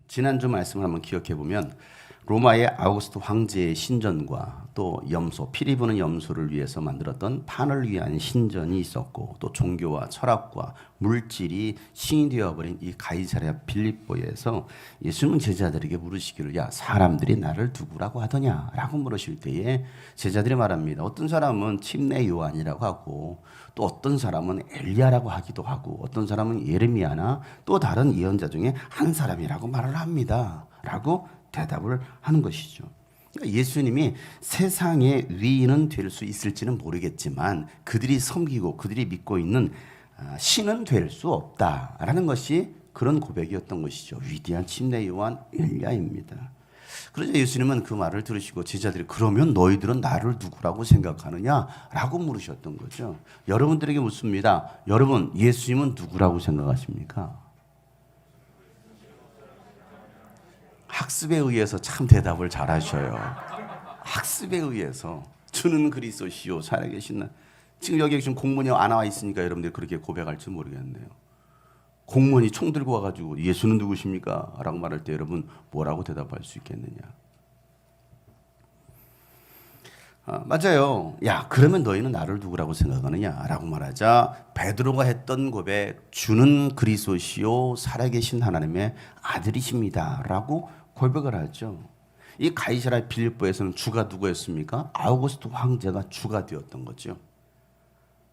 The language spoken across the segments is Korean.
지난주 말씀을 한번 기억해 보면 로마의 아우구스트 황제의 신전과 또 염소, 피리 부는 염소를 위해서 만들었던 판을 위한 신전이 있었고, 또 종교와 철학과 물질이 신이 되어버린 이 가이사랴 빌립보에서 예수님은 제자들에게 물으시기를, 야, 사람들이 나를 누구라고 하더냐? 라고 물으실 때에 제자들이 말합니다. 어떤 사람은 침례 요한이라고 하고, 또 어떤 사람은 엘리야라고 하기도 하고, 어떤 사람은 예레미야나 또 다른 예언자 중에 한 사람이라고 말을 합니다. 라고 대답을 하는 것이죠. 그러니까 예수님이 세상의 위인은 될 수 있을지는 모르겠지만 그들이 섬기고 그들이 믿고 있는 신은 될 수 없다라는 것이 그런 고백이었던 것이죠. 위대한 침례 요한 엘리야입니다. 그러자 예수님은 그 말을 들으시고 제자들이, 그러면 너희들은 나를 누구라고 생각하느냐라고 물으셨던 거죠. 여러분들에게 묻습니다. 여러분, 예수님은 누구라고 생각하십니까? 학습에 의해서 참 대답을 잘하셔요. 학습에 의해서 주는 그리스도시요 살아계신 나. 지금 여기 지금 공무원이 안 나와 있으니까 여러분들이 그렇게 고백할지 모르겠네요. 공무원이 총 들고 와가지고 예수는 누구십니까? 라고 말할 때 여러분 뭐라고 대답할 수 있겠느냐? 맞아요. 야, 그러면 너희는 나를 누구라고 생각하느냐? 라고 말하자 베드로가 했던 고백, 주는 그리스도시요 살아계신 하나님의 아들이십니다. 라고 고백을 하죠. 이 가이사랴 빌립보에서는 주가 누구였습니까? 아우구스트 황제가 주가 되었던 거죠.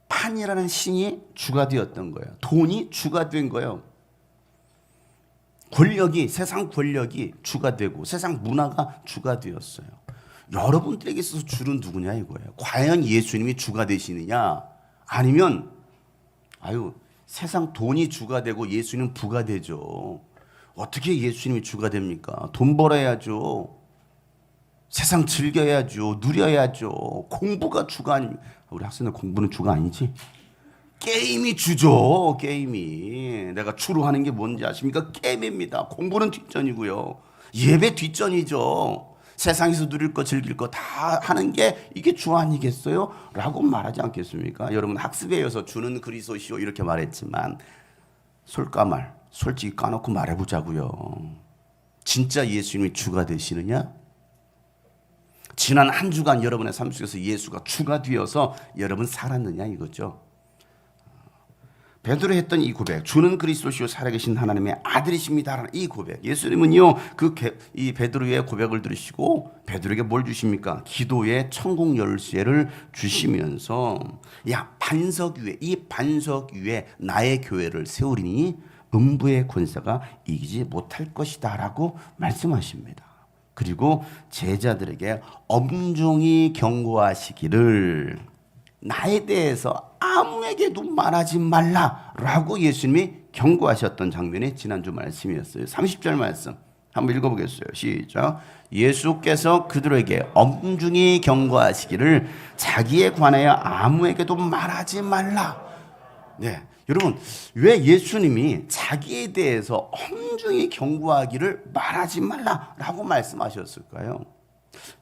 판이라는 신이 주가 되었던 거예요. 돈이 주가 된 거예요. 권력이, 세상 권력이 주가 되고 세상 문화가 주가 되었어요. 여러분들에게 있어서 주는 누구냐 이거예요. 과연 예수님이 주가 되시느냐, 아니면 세상 돈이 주가 되고 예수님은 부가 되죠. 어떻게 예수님이 주가 됩니까? 돈 벌어야죠. 세상 즐겨야죠. 누려야죠. 공부가 주가 아닙니까? 우리 학생들 공부는 주가 아니지? 게임이 주죠. 게임이. 내가 주로 하는 게 뭔지 아십니까? 게임입니다. 공부는 뒷전이고요. 예배 뒷전이죠. 세상에서 누릴 거 즐길 거 다 하는 게 이게 주 아니겠어요? 라고 말하지 않겠습니까? 여러분, 학습에 이어서 주는 그리스도시요 이렇게 말했지만 솔직히 까놓고 말해보자고요. 진짜 예수님이 주가 되시느냐? 지난 한 주간 여러분의 삶 속에서 예수가 주가 되어서 여러분 살았느냐 이거죠. 베드로 했던 이 고백, 주는 그리스도시요 살아계신 하나님의 아들이십니다라는 이 고백, 예수님은요 이 베드로의 고백을 들으시고 베드로에게 뭘 주십니까? 기도의 천국 열쇠를 주시면서, 야, 반석 위에 나의 교회를 세우리니 음부의 권세가 이기지 못할 것이다 라고 말씀하십니다. 그리고 제자들에게 엄중히 경고하시기를, 나에 대해서 아무에게도 말하지 말라라고 예수님이 경고하셨던 장면이 지난주 말씀이었어요. 30절 말씀 한번 읽어보겠어요. 시작. 예수께서 그들에게 엄중히 경고하시기를 자기에 관하여 아무에게도 말하지 말라. 네, 여러분, 왜 예수님이 자기에 대해서 엄중히 경고하기를 말하지 말라라고 말씀하셨을까요?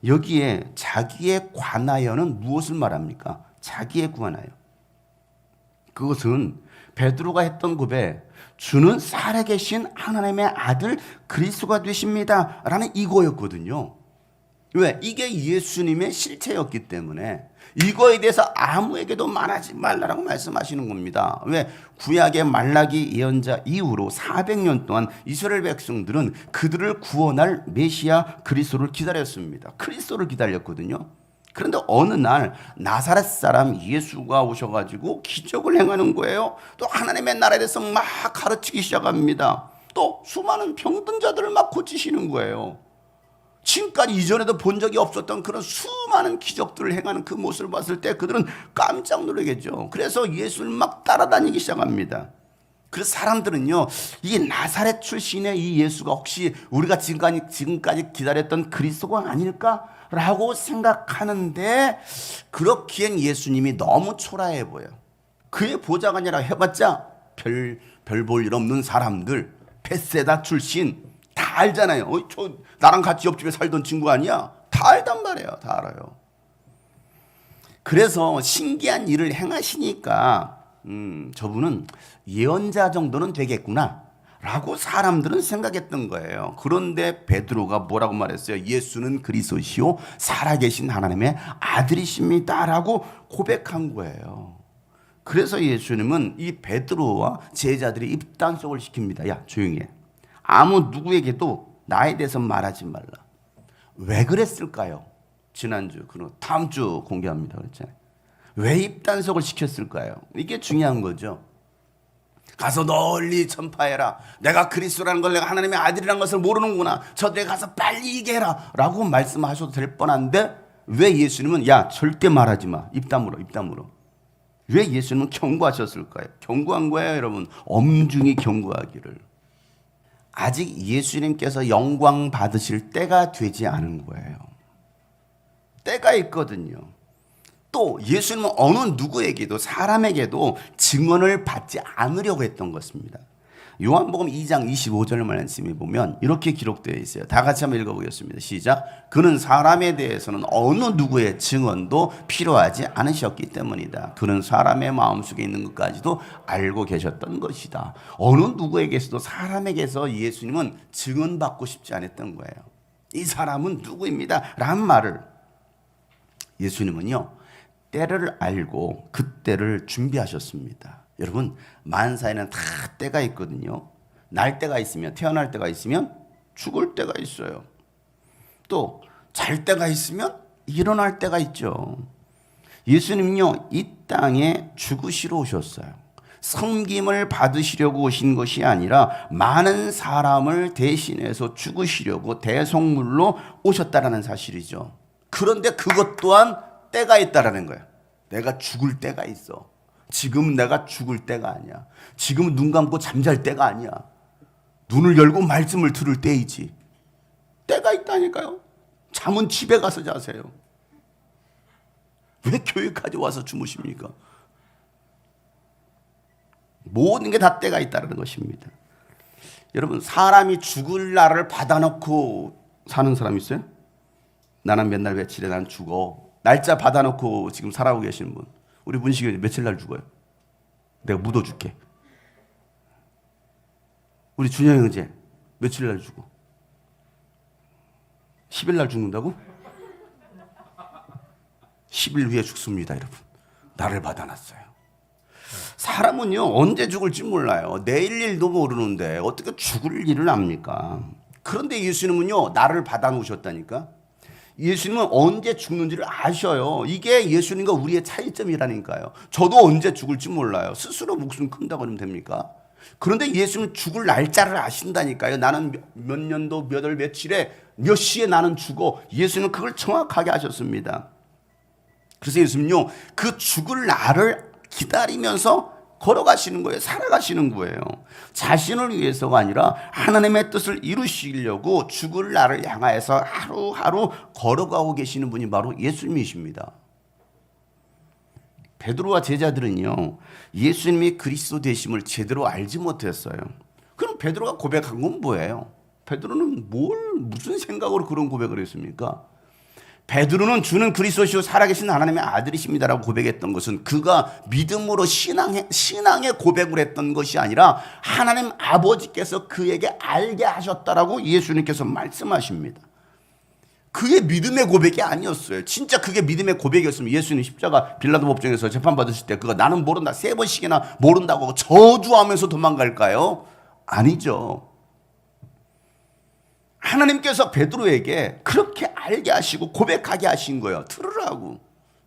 여기에 자기에 관하여는 무엇을 말합니까? 자기에 관하여. 그것은 베드로가 했던 고백, 주는 살아계신 하나님의 아들 그리스도가 되십니다 라는 이거였거든요. 왜? 이게 예수님의 실체였기 때문에 이거에 대해서 아무에게도 말하지 말라라고 말씀하시는 겁니다. 왜? 구약의 말라기 예언자 이후로 400년 동안 이스라엘 백성들은 그들을 구원할 메시아 그리스도를 기다렸습니다. 그리스도를 기다렸거든요. 그런데 어느 날 나사렛 사람 예수가 오셔가지고 기적을 행하는 거예요. 또 하나님의 나라에 대해서 막 가르치기 시작합니다. 또 수많은 병든 자들을 막 고치시는 거예요. 지금까지 이전에도 본 적이 없었던 그런 수많은 기적들을 행하는 그 모습을 봤을 때 그들은 깜짝 놀라겠죠. 그래서 예수를 막 따라다니기 시작합니다. 그 사람들은요, 이게 나사렛 출신의 이 예수가 혹시 우리가 지금까지 기다렸던 그리스도가 아닐까라고 생각하는데, 그렇기엔 예수님이 너무 초라해 보여. 그의 보좌관이라 해봤자 별 볼 일 없는 사람들, 베세다 출신 다 알잖아요. 저 나랑 같이 옆집에 살던 친구 아니야? 다 알단 말이에요. 다 알아요. 그래서 신기한 일을 행하시니까 저분은 예언자 정도는 되겠구나 라고 사람들은 생각했던 거예요. 그런데 베드로가 뭐라고 말했어요? 예수는 그리스도시요 살아계신 하나님의 아들이십니다 라고 고백한 거예요. 그래서 예수님은 이 베드로와 제자들이 입단속을 시킵니다. 야, 조용히 해. 아무 누구에게도 나에 대해서 말하지 말라. 왜 그랬을까요? 지난주, 그리고 다음 주 공개합니다. 그랬잖아요. 왜 입단속을 시켰을까요? 이게 중요한 거죠. 가서 널리 전파해라. 내가 그리스도라는 걸, 내가 하나님의 아들이라는 것을 모르는구나. 저들에게 가서 빨리 얘기해라 라고 말씀하셔도 될 뻔한데 왜 예수님은 야 절대 말하지 마. 입 다물어. 왜 예수님은 경고하셨을까요? 경고한 거예요, 여러분. 엄중히 경고하기를. 아직 예수님께서 영광 받으실 때가 되지 않은 거예요. 때가 있거든요. 또 예수님은 어느 누구에게도 사람에게도 증언을 받지 않으려고 했던 것입니다. 요한복음 2장 25절 말씀에 보면 이렇게 기록되어 있어요. 다 같이 한번 읽어보겠습니다. 시작. 그는 사람에 대해서는 어느 누구의 증언도 필요하지 않으셨기 때문이다. 그는 사람의 마음속에 있는 것까지도 알고 계셨던 것이다. 어느 누구에게서도 사람에게서 예수님은 증언받고 싶지 않았던 거예요. 이 사람은 누구입니다 라는 말을 예수님은요 때를 알고 그때를 준비하셨습니다. 여러분 만사에는 다 때가 있거든요. 날 때가 있으면, 태어날 때가 있으면 죽을 때가 있어요. 또 잘 때가 있으면 일어날 때가 있죠. 예수님은요 이 땅에 죽으시러 오셨어요. 섬김을 받으시려고 오신 것이 아니라 많은 사람을 대신해서 죽으시려고 대속물로 오셨다라는 사실이죠. 그런데 그것 또한 때가 있다라는 거예요. 내가 죽을 때가 있어. 지금은 내가 죽을 때가 아니야. 지금은 눈 감고 잠잘 때가 아니야. 눈을 열고 말씀을 들을 때이지. 때가 있다니까요. 잠은 집에 가서 자세요. 왜 교회까지 와서 주무십니까? 모든 게 다 때가 있다는 것입니다. 여러분 사람이 죽을 날을 받아놓고 사는 사람 있어요? 나는 맨날 며칠에 난 죽어. 날짜 받아놓고 지금 살아오고 계시는 분. 우리 문식이 며칠 날 죽어요? 내가 묻어줄게. 우리 준영이 형제 며칠 날 죽어? 10일 날 죽는다고? 10일 후에 죽습니다, 여러분. 나를 받아놨어요. 사람은요 언제 죽을지 몰라요. 내일 일도 모르는데 어떻게 죽을 일을 압니까? 그런데 예수님은요 나를 받아놓으셨다니까. 예수님은 언제 죽는지를 아셔요. 이게 예수님과 우리의 차이점이라니까요. 저도 언제 죽을지 몰라요. 스스로 목숨 큰다고 하면 됩니까? 그런데 예수님은 죽을 날짜를 아신다니까요. 나는 몇 년도 몇 월 며칠에 몇 시에 나는 죽어. 예수님은 그걸 정확하게 하셨습니다. 그래서 예수님은요 그 죽을 날을 기다리면서 걸어가시는 거예요. 살아가시는 거예요. 자신을 위해서가 아니라 하나님의 뜻을 이루시려고 죽을 날을 향하여서 하루하루 걸어가고 계시는 분이 바로 예수님이십니다. 베드로와 제자들은요 예수님이 그리스도 되심을 제대로 알지 못했어요. 그럼 베드로가 고백한 건 뭐예요? 베드로는 무슨 생각으로 그런 고백을 했습니까? 베드로는 주는 그리스도시요 살아계신 하나님의 아들이십니다라고 고백했던 것은 그가 믿음으로 신앙의 고백을 했던 것이 아니라 하나님 아버지께서 그에게 알게 하셨다라고 예수님께서 말씀하십니다. 그게 믿음의 고백이 아니었어요. 진짜 그게 믿음의 고백이었으면 예수님 십자가 빌라도 법정에서 재판받으실 때 그가 나는 모른다 3번씩이나 모른다고 하고 저주하면서 도망갈까요? 아니죠. 하나님께서 베드로에게 그렇게 알게 하시고 고백하게 하신 거예요. 들으라고.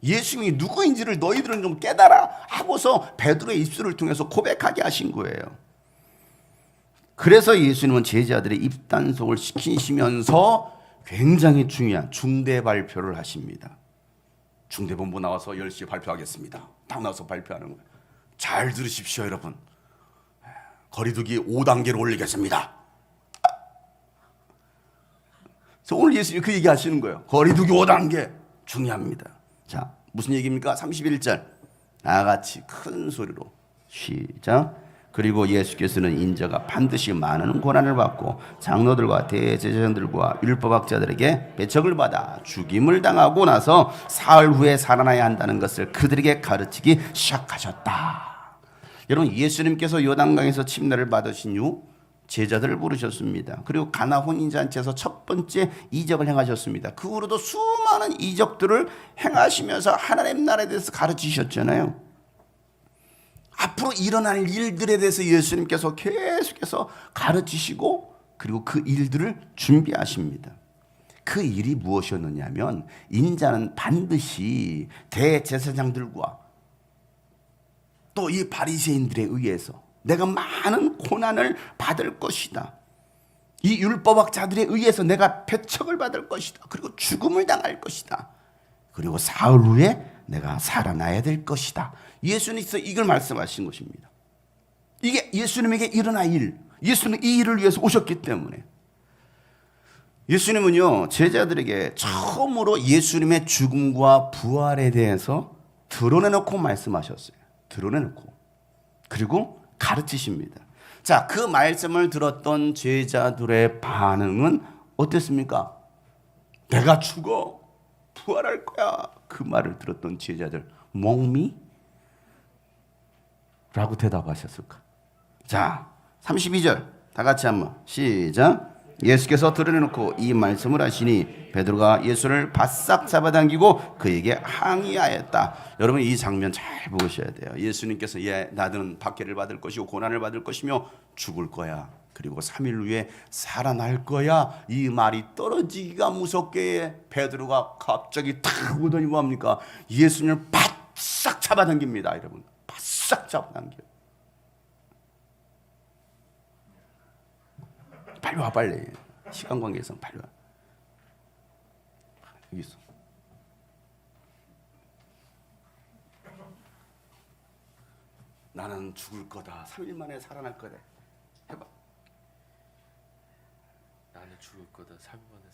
예수님이 누구인지를 너희들은 좀 깨달아 하고서 베드로의 입술을 통해서 고백하게 하신 거예요. 그래서 예수님은 제자들의 입단속을 시키시면서 굉장히 중요한 중대 발표를 하십니다. 중대본부 나와서 10시에 발표하겠습니다. 딱 나와서 발표하는 거예요. 잘 들으십시오, 여러분. 거리두기 5단계로 올리겠습니다. 오늘 예수님이 그 얘기 하시는 거예요. 거리두기 5단계 중요합니다. 자, 무슨 얘기입니까? 31절 나같이 큰 소리로 시작. 그리고 예수께서는 인자가 반드시 많은 고난을 받고 장로들과 대제사장들과 율법학자들에게 배척을 받아 죽임을 당하고 나서 사흘 후에 살아나야 한다는 것을 그들에게 가르치기 시작하셨다. 여러분 예수님께서 요단강에서 침례를 받으신 후 제자들을 부르셨습니다. 그리고 가나 혼인잔치에서 첫 번째 이적을 행하셨습니다. 그 후로도 수많은 이적들을 행하시면서 하나님 나라에 대해서 가르치셨잖아요. 앞으로 일어날 일들에 대해서 예수님께서 계속해서 가르치시고 그리고 그 일들을 준비하십니다. 그 일이 무엇이었느냐면 인자는 반드시 대제사장들과 또 이 바리새인들에 의해서 내가 많은 고난을 받을 것이다. 이 율법학자들에 의해서 내가 배척을 받을 것이다. 그리고 죽음을 당할 것이다. 그리고 사흘 후에 내가 살아나야 될 것이다. 예수님께서 이걸 말씀하신 것입니다. 이게 예수님에게 일어날 일, 예수님은 이 일을 위해서 오셨기 때문에. 예수님은요, 제자들에게 처음으로 예수님의 죽음과 부활에 대해서 드러내놓고 말씀하셨어요. 드러내놓고. 그리고 가르치십니다. 자, 그 말씀을 들었던 제자들의 반응은 어땠습니까? 내가 죽어 부활할 거야. 그 말을 들었던 제자들 몽미? 라고 대답하셨을까? 자, 32절 다 같이 한번 시작. 예수께서 드러내놓고 이 말씀을 하시니 베드로가 예수를 바싹 잡아당기고 그에게 항의하였다. 여러분 이 장면 잘 보셔야 돼요. 예수님께서 나는 박해를 받을 것이고 고난을 받을 것이며 죽을 거야. 그리고 3일 후에 살아날 거야. 이 말이 떨어지기가 무섭게 베드로가 갑자기 탁 오더니 뭐합니까? 예수님을 바싹 잡아당깁니다. 여러분 바싹 잡아당겨요. 빨리 와 빨리. 시간 관계상 빨리 와. 여기 있어. 나는 죽을 거다. 3일 만에 살아날 거래. 해봐. 나는 죽을 거다. 3일 만에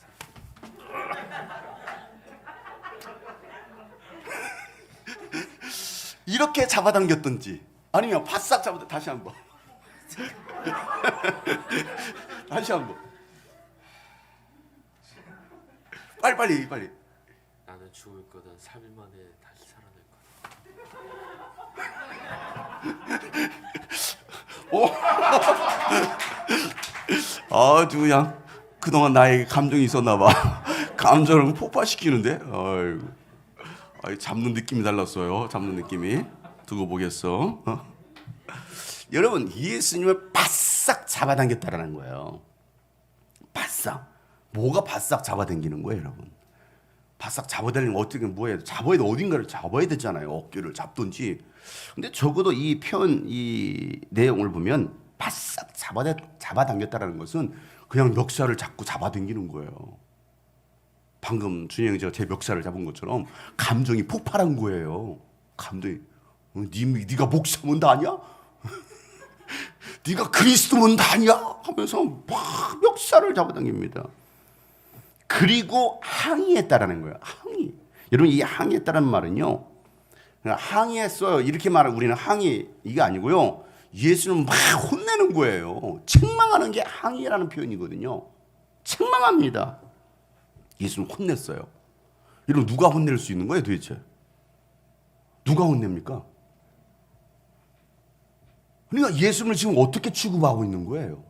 이렇게 잡아당겼던지 아니면 바싹 잡아. 다시 한번. 다시 한번. 빨리. 나는 죽을 거다. 3일 만에 다시 살아날 거다. 아주 그냥 그동안 나에게 감정이 있었나 봐. 감정을 폭발시키는데. 아이고. 잡는 느낌이 달랐어요. 잡는 느낌이. 두고 보겠어. 여러분 예수님을 바싹 잡아당겼다라는 거예요. 바싹. 뭐가 바싹 잡아당기는 거예요, 여러분? 바싹 잡아당기는 어떻게 뭐예요? 잡아야 돼. 어딘가를 잡아야 되잖아요. 어깨를 잡든지. 근데 적어도 이 내용을 보면 바싹 잡아당겼다라는 것은 그냥 멱살을 잡고 잡아당기는 거예요. 방금 준영이 제 멱살을 잡은 것처럼 감정이 폭발한 거예요. 감정이. 네가 목사면 다 아니야? 네가 그리스도면 다 아니야? 하면서 막 멱살을 잡아당깁니다. 그리고 항의했다라는 거예요. 항의. 여러분 이 항의했다라는 말은요. 항의했어요. 이렇게 말하면 우리는 항의 이게 아니고요. 예수는 막 혼내는 거예요. 책망하는 게 항의라는 표현이거든요. 책망합니다. 예수는 혼냈어요. 이런 누가 혼낼 수 있는 거예요, 도대체? 누가 혼냅니까? 그러니까 예수님을 지금 어떻게 취급하고 있는 거예요?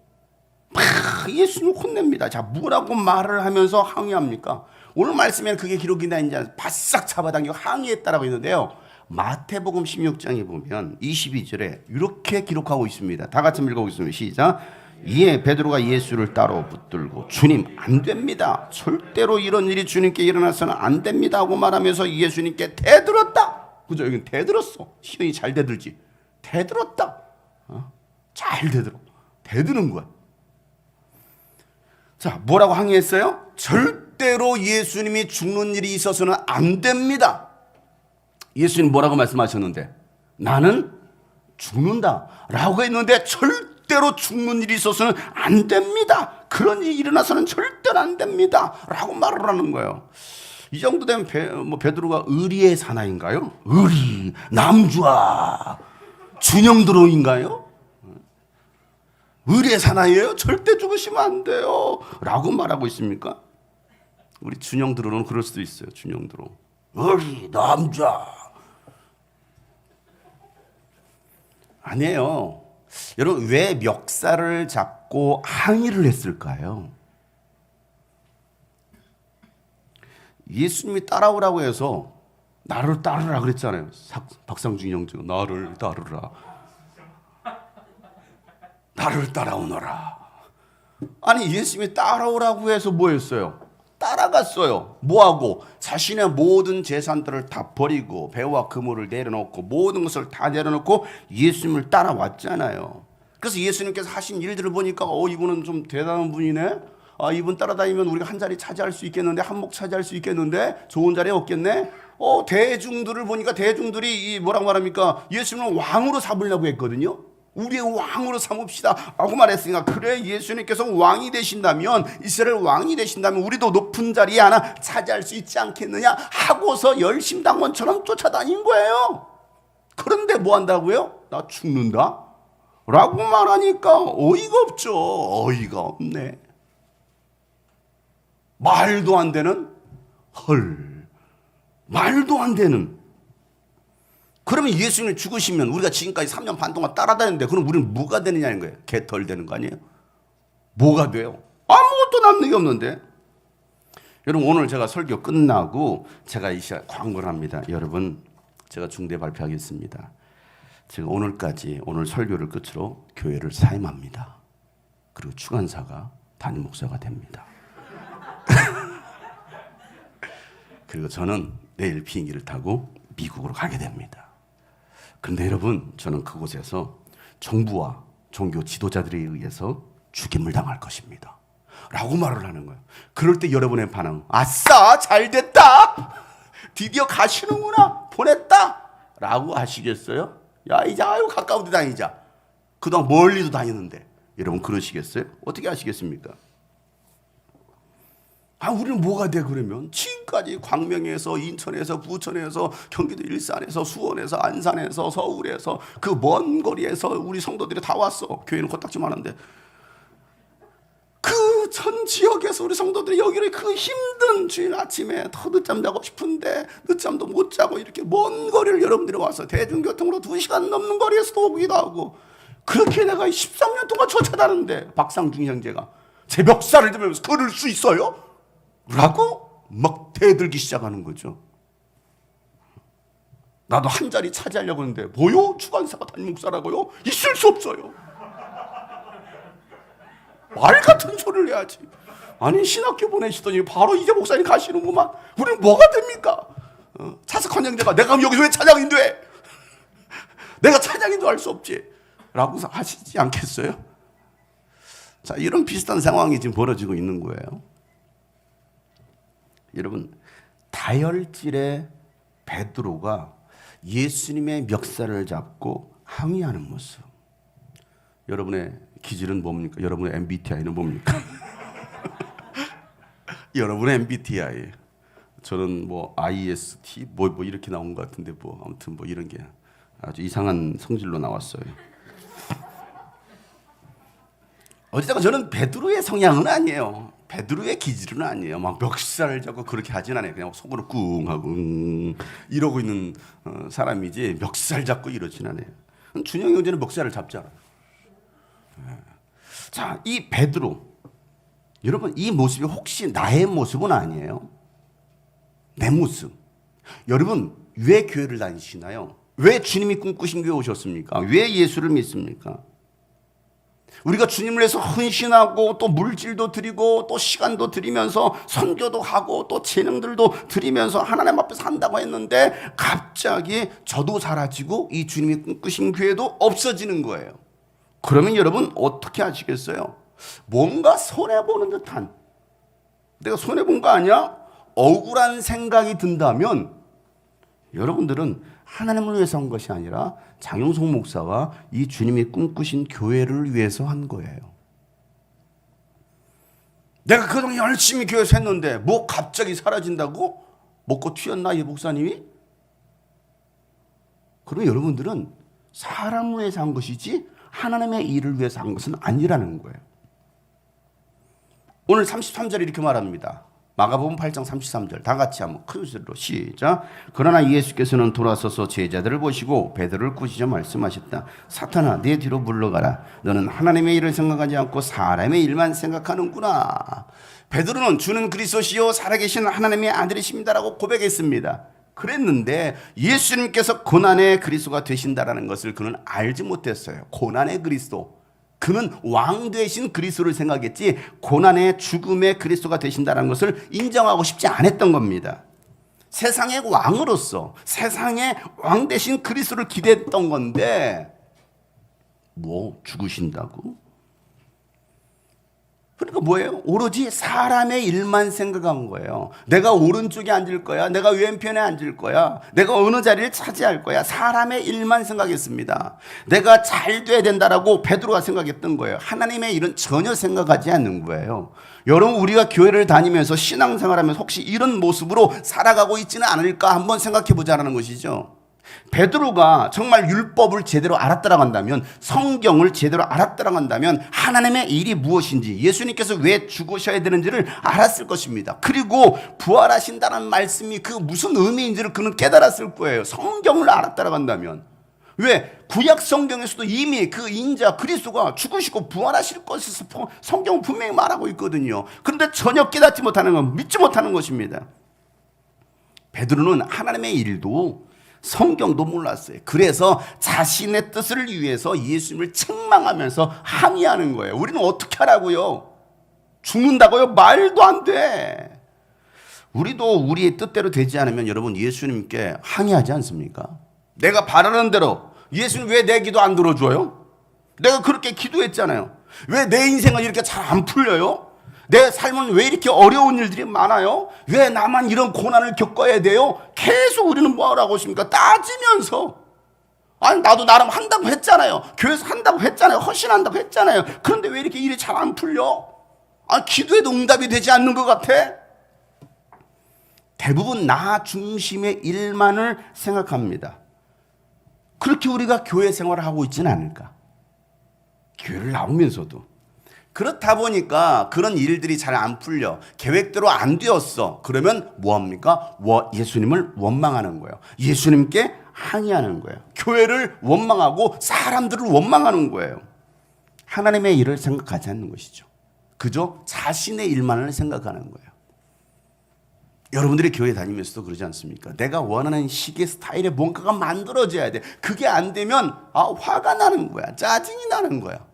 막 예수님 혼냅니다. 자, 뭐라고 말을 하면서 항의합니까? 오늘 말씀에는 그게 기록이 나 이제 바싹 잡아당기고 항의했다라고 했는데요. 마태복음 16장에 보면 22절에 이렇게 기록하고 있습니다. 다 같이 읽어보겠습니다. 시작. 이에 베드로가 예수를 따로 붙들고 주님 안 됩니다. 절대로 이런 일이 주님께 일어나서는 안 됩니다 하고 말하면서 예수님께 대들었다. 그죠? 여기 대들었어. 시연이 잘 대들지. 대들었다. 잘 대들어. 대드는 거야. 자, 뭐라고 항의했어요? 절대로 예수님이 죽는 일이 있어서는 안 됩니다. 예수님 뭐라고 말씀하셨는데? 나는 죽는다 라고 했는데 절대로 죽는 일이 있어서는 안 됩니다. 그런 일이 일어나서는 절대로 안 됩니다 라고 말을 하는 거예요. 이 정도 되면 베드로가 의리의 사나인가요? 의리, 남주아, 준영드로인가요? 의리의 사나이예요? 절대 죽으시면 안 돼요 라고 말하고 있습니까? 우리 준영드로는 그럴 수도 있어요. 준영드로 의리, 남자. 아니에요. 여러분 왜 멱살을 잡고 항의를 했을까요? 예수님이 따라오라고 해서 나를 따르라 그랬잖아요. 박상중 형제가 나를 따르라. 나를 따라오너라. 아니 예수님이 따라오라고 해서 뭐 했어요? 따라갔어요. 뭐하고? 자신의 모든 재산들을 다 버리고 배와 그물을 내려놓고 모든 것을 다 내려놓고 예수님을 따라왔잖아요. 그래서 예수님께서 하신 일들을 보니까 이분은 좀 대단한 분이네. 이분 따라다니면 우리가 한 자리 차지할 수 있겠는데, 한몫 차지할 수 있겠는데, 좋은 자리에 없겠네. 대중들을 보니까 대중들이 뭐라고 말합니까? 예수님을 왕으로 삼으려고 했거든요. 우리의 왕으로 삼읍시다 라고 말했으니까, 그래 예수님께서 왕이 되신다면, 이스라엘 왕이 되신다면 우리도 높은 자리에 하나 차지할 수 있지 않겠느냐 하고서 열심당원처럼 쫓아다닌 거예요. 그런데 뭐 한다고요? 나 죽는다? 라고 말하니까 어이가 없죠. 어이가 없네. 말도 안 되는 말도 안 되는. 그러면 예수님이 죽으시면 우리가 지금까지 3년 반 동안 따라다녔는데 그럼 우리는 뭐가 되느냐는 거예요. 개털 되는 거 아니에요? 뭐가 돼요? 아무것도 남는 게 없는데. 여러분 오늘 제가 설교 끝나고 제가 이 시간 광고를 합니다. 여러분 제가 중대 발표하겠습니다. 제가 오늘 설교를 끝으로 교회를 사임합니다. 그리고 추간사가 담임 목사가 됩니다. 그리고 저는 내일 비행기를 타고 미국으로 가게 됩니다. 그런데 여러분 저는 그곳에서 정부와 종교 지도자들에 의해서 죽임을 당할 것입니다 라고 말을 하는 거예요. 그럴 때 여러분의 반응, 아싸 잘됐다, 드디어 가시는구나, 보냈다 라고 하시겠어요? 야 이제 가까운 데 다니자. 그동안 멀리도 다녔는데. 여러분 그러시겠어요? 어떻게 하시겠습니까? 우리는 뭐가 돼 그러면? 지금까지 광명에서, 인천에서, 부천에서, 경기도 일산에서, 수원에서, 안산에서, 서울에서, 그 먼 거리에서 우리 성도들이 다 왔어. 교회는 코딱지만한데 그 전 지역에서 우리 성도들이 여기를 그 힘든 주일 아침에 더 늦잠 자고 싶은데 늦잠도 못 자고 이렇게 먼 거리를 여러분들이 와서 대중교통으로 2시간 넘는 거리에서도 오기도 하고, 그렇게 내가 13년 동안 쫓아다녔는데 박상중 형제가 제 멱살을 들면서 걸을 수 있어요? 라고 막 대들기 시작하는 거죠. 나도 한 자리 차지하려고 하는데 뭐요? 추간사가 담임 목사라고요? 있을 수 없어요. 말 같은 소리를 해야지. 아니 신학교 보내시더니 바로 이제 목사님 가시는구만. 우리는 뭐가 됩니까? 차석환 형제가 내가 여기서 왜 차장이 돼? 내가 차장인도 알 수 없지 라고 하시지 않겠어요? 자, 이런 비슷한 상황이 지금 벌어지고 있는 거예요. 여러분 다혈질의 베드로가 예수님의 멱살을 잡고 항의하는 모습. 여러분의 기질은 뭡니까? 여러분의 MBTI는 뭡니까? 여러분의 MBTI. 저는 뭐 IST 뭐 이렇게 나온 것 같은데 아무튼 이런 게 아주 이상한 성질로 나왔어요. 어쨌든 저는 베드로의 성향은 아니에요. 베드로의 기질은 아니에요. 막 멱살을 잡고 그렇게 하진 않아요. 그냥 속으로 꿍 하고 이러고 있는 사람이지 멱살 잡고 이러진 않아요. 준영이 형제는 멱살을 잡잖아. 자, 이 베드로, 여러분 이 모습이 혹시 나의 모습은 아니에요? 내 모습. 여러분 왜 교회를 다니시나요? 왜 주님이 꿈꾸신 교회 오셨습니까? 왜 예수를 믿습니까? 우리가 주님을 위해서 헌신하고 또 물질도 드리고 또 시간도 드리면서 선교도 하고 또 재능들도 드리면서 하나님 앞에서 한다고 했는데 갑자기 저도 사라지고 이 주님이 꿈꾸신 교회도 없어지는 거예요. 그러면 여러분 어떻게 하시겠어요? 뭔가 손해보는 듯한, 내가 손해본 거 아니야? 억울한 생각이 든다면 여러분들은 하나님을 위해서 한 것이 아니라 장용석 목사와 이 주님이 꿈꾸신 교회를 위해서 한 거예요. 내가 그동안 열심히 교회에서 했는데 뭐 갑자기 사라진다고? 먹고 튀었나 이 목사님이? 그럼 여러분들은 사람을 위해서 한 것이지 하나님의 일을 위해서 한 것은 아니라는 거예요. 오늘 33절에 이렇게 말합니다. 마가복음 8장 33절 다 같이 한번 큰 소리로 시작. 그러나 예수께서는 돌아서서 제자들을 보시고 베드로를 꾸짖어 말씀하셨다. 사탄아, 내 뒤로 물러가라. 너는 하나님의 일을 생각하지 않고 사람의 일만 생각하는구나. 베드로는 주는 그리스도시요 살아계신 하나님의 아들이십니다라고 고백했습니다. 그랬는데 예수님께서 고난의 그리스도가 되신다라는 것을 그는 알지 못했어요. 고난의 그리스도. 그는 왕 되신 그리스도를 생각했지 고난의 죽음의 그리스도가 되신다는 것을 인정하고 싶지 않았던 겁니다. 세상의 왕으로서 세상의 왕 되신 그리스도를 기대했던 건데 뭐 죽으신다고? 그러니까 뭐예요? 오로지 사람의 일만 생각한 거예요. 내가 오른쪽에 앉을 거야. 내가 왼편에 앉을 거야. 내가 어느 자리를 차지할 거야. 사람의 일만 생각했습니다. 내가 잘 돼야 된다라고 베드로가 생각했던 거예요. 하나님의 일은 전혀 생각하지 않는 거예요. 여러분, 우리가 교회를 다니면서 신앙생활하면서 혹시 이런 모습으로 살아가고 있지는 않을까 한번 생각해 보자라는 것이죠. 베드로가 정말 율법을 제대로 알았다라고 한다면, 성경을 제대로 알았다라고 한다면 하나님의 일이 무엇인지, 예수님께서 왜 죽으셔야 되는지를 알았을 것입니다. 그리고 부활하신다는 말씀이 그 무슨 의미인지를 그는 깨달았을 거예요. 성경을 알았다라고 한다면. 왜? 구약 성경에서도 이미 그 인자 그리스도가 죽으시고 부활하실 것에서 성경은 분명히 말하고 있거든요. 그런데 전혀 깨닫지 못하는 건, 믿지 못하는 것입니다. 베드로는 하나님의 일도 성경도 몰랐어요. 그래서 자신의 뜻을 위해서 예수님을 책망하면서 항의하는 거예요. 우리는 어떻게 하라고요? 죽는다고요? 말도 안 돼. 우리도 우리의 뜻대로 되지 않으면 여러분 예수님께 항의하지 않습니까? 내가 바라는 대로 예수님 왜 내 기도 안 들어줘요? 내가 그렇게 기도했잖아요. 왜 내 인생은 이렇게 잘 안 풀려요? 내 삶은 왜 이렇게 어려운 일들이 많아요? 왜 나만 이런 고난을 겪어야 돼요? 계속 우리는 뭐라고 하고 있습니까? 따지면서. 아니, 나도 나름 한다고 했잖아요. 교회에서 한다고 했잖아요. 헌신한다고 했잖아요. 그런데 왜 이렇게 일이 잘 안 풀려? 아, 기도에도 응답이 되지 않는 것 같아? 대부분 나 중심의 일만을 생각합니다. 그렇게 우리가 교회 생활을 하고 있지는 않을까? 교회를 나오면서도. 그렇다 보니까 그런 일들이 잘 안 풀려. 계획대로 안 되었어. 그러면 뭐합니까? 예수님을 원망하는 거예요. 예수님께 항의하는 거예요. 교회를 원망하고 사람들을 원망하는 거예요. 하나님의 일을 생각하지 않는 것이죠. 그저 자신의 일만을 생각하는 거예요. 여러분들이 교회 다니면서도 그러지 않습니까? 내가 원하는 식의 스타일의 뭔가가 만들어져야 돼. 그게 안 되면 화가 나는 거야. 짜증이 나는 거야.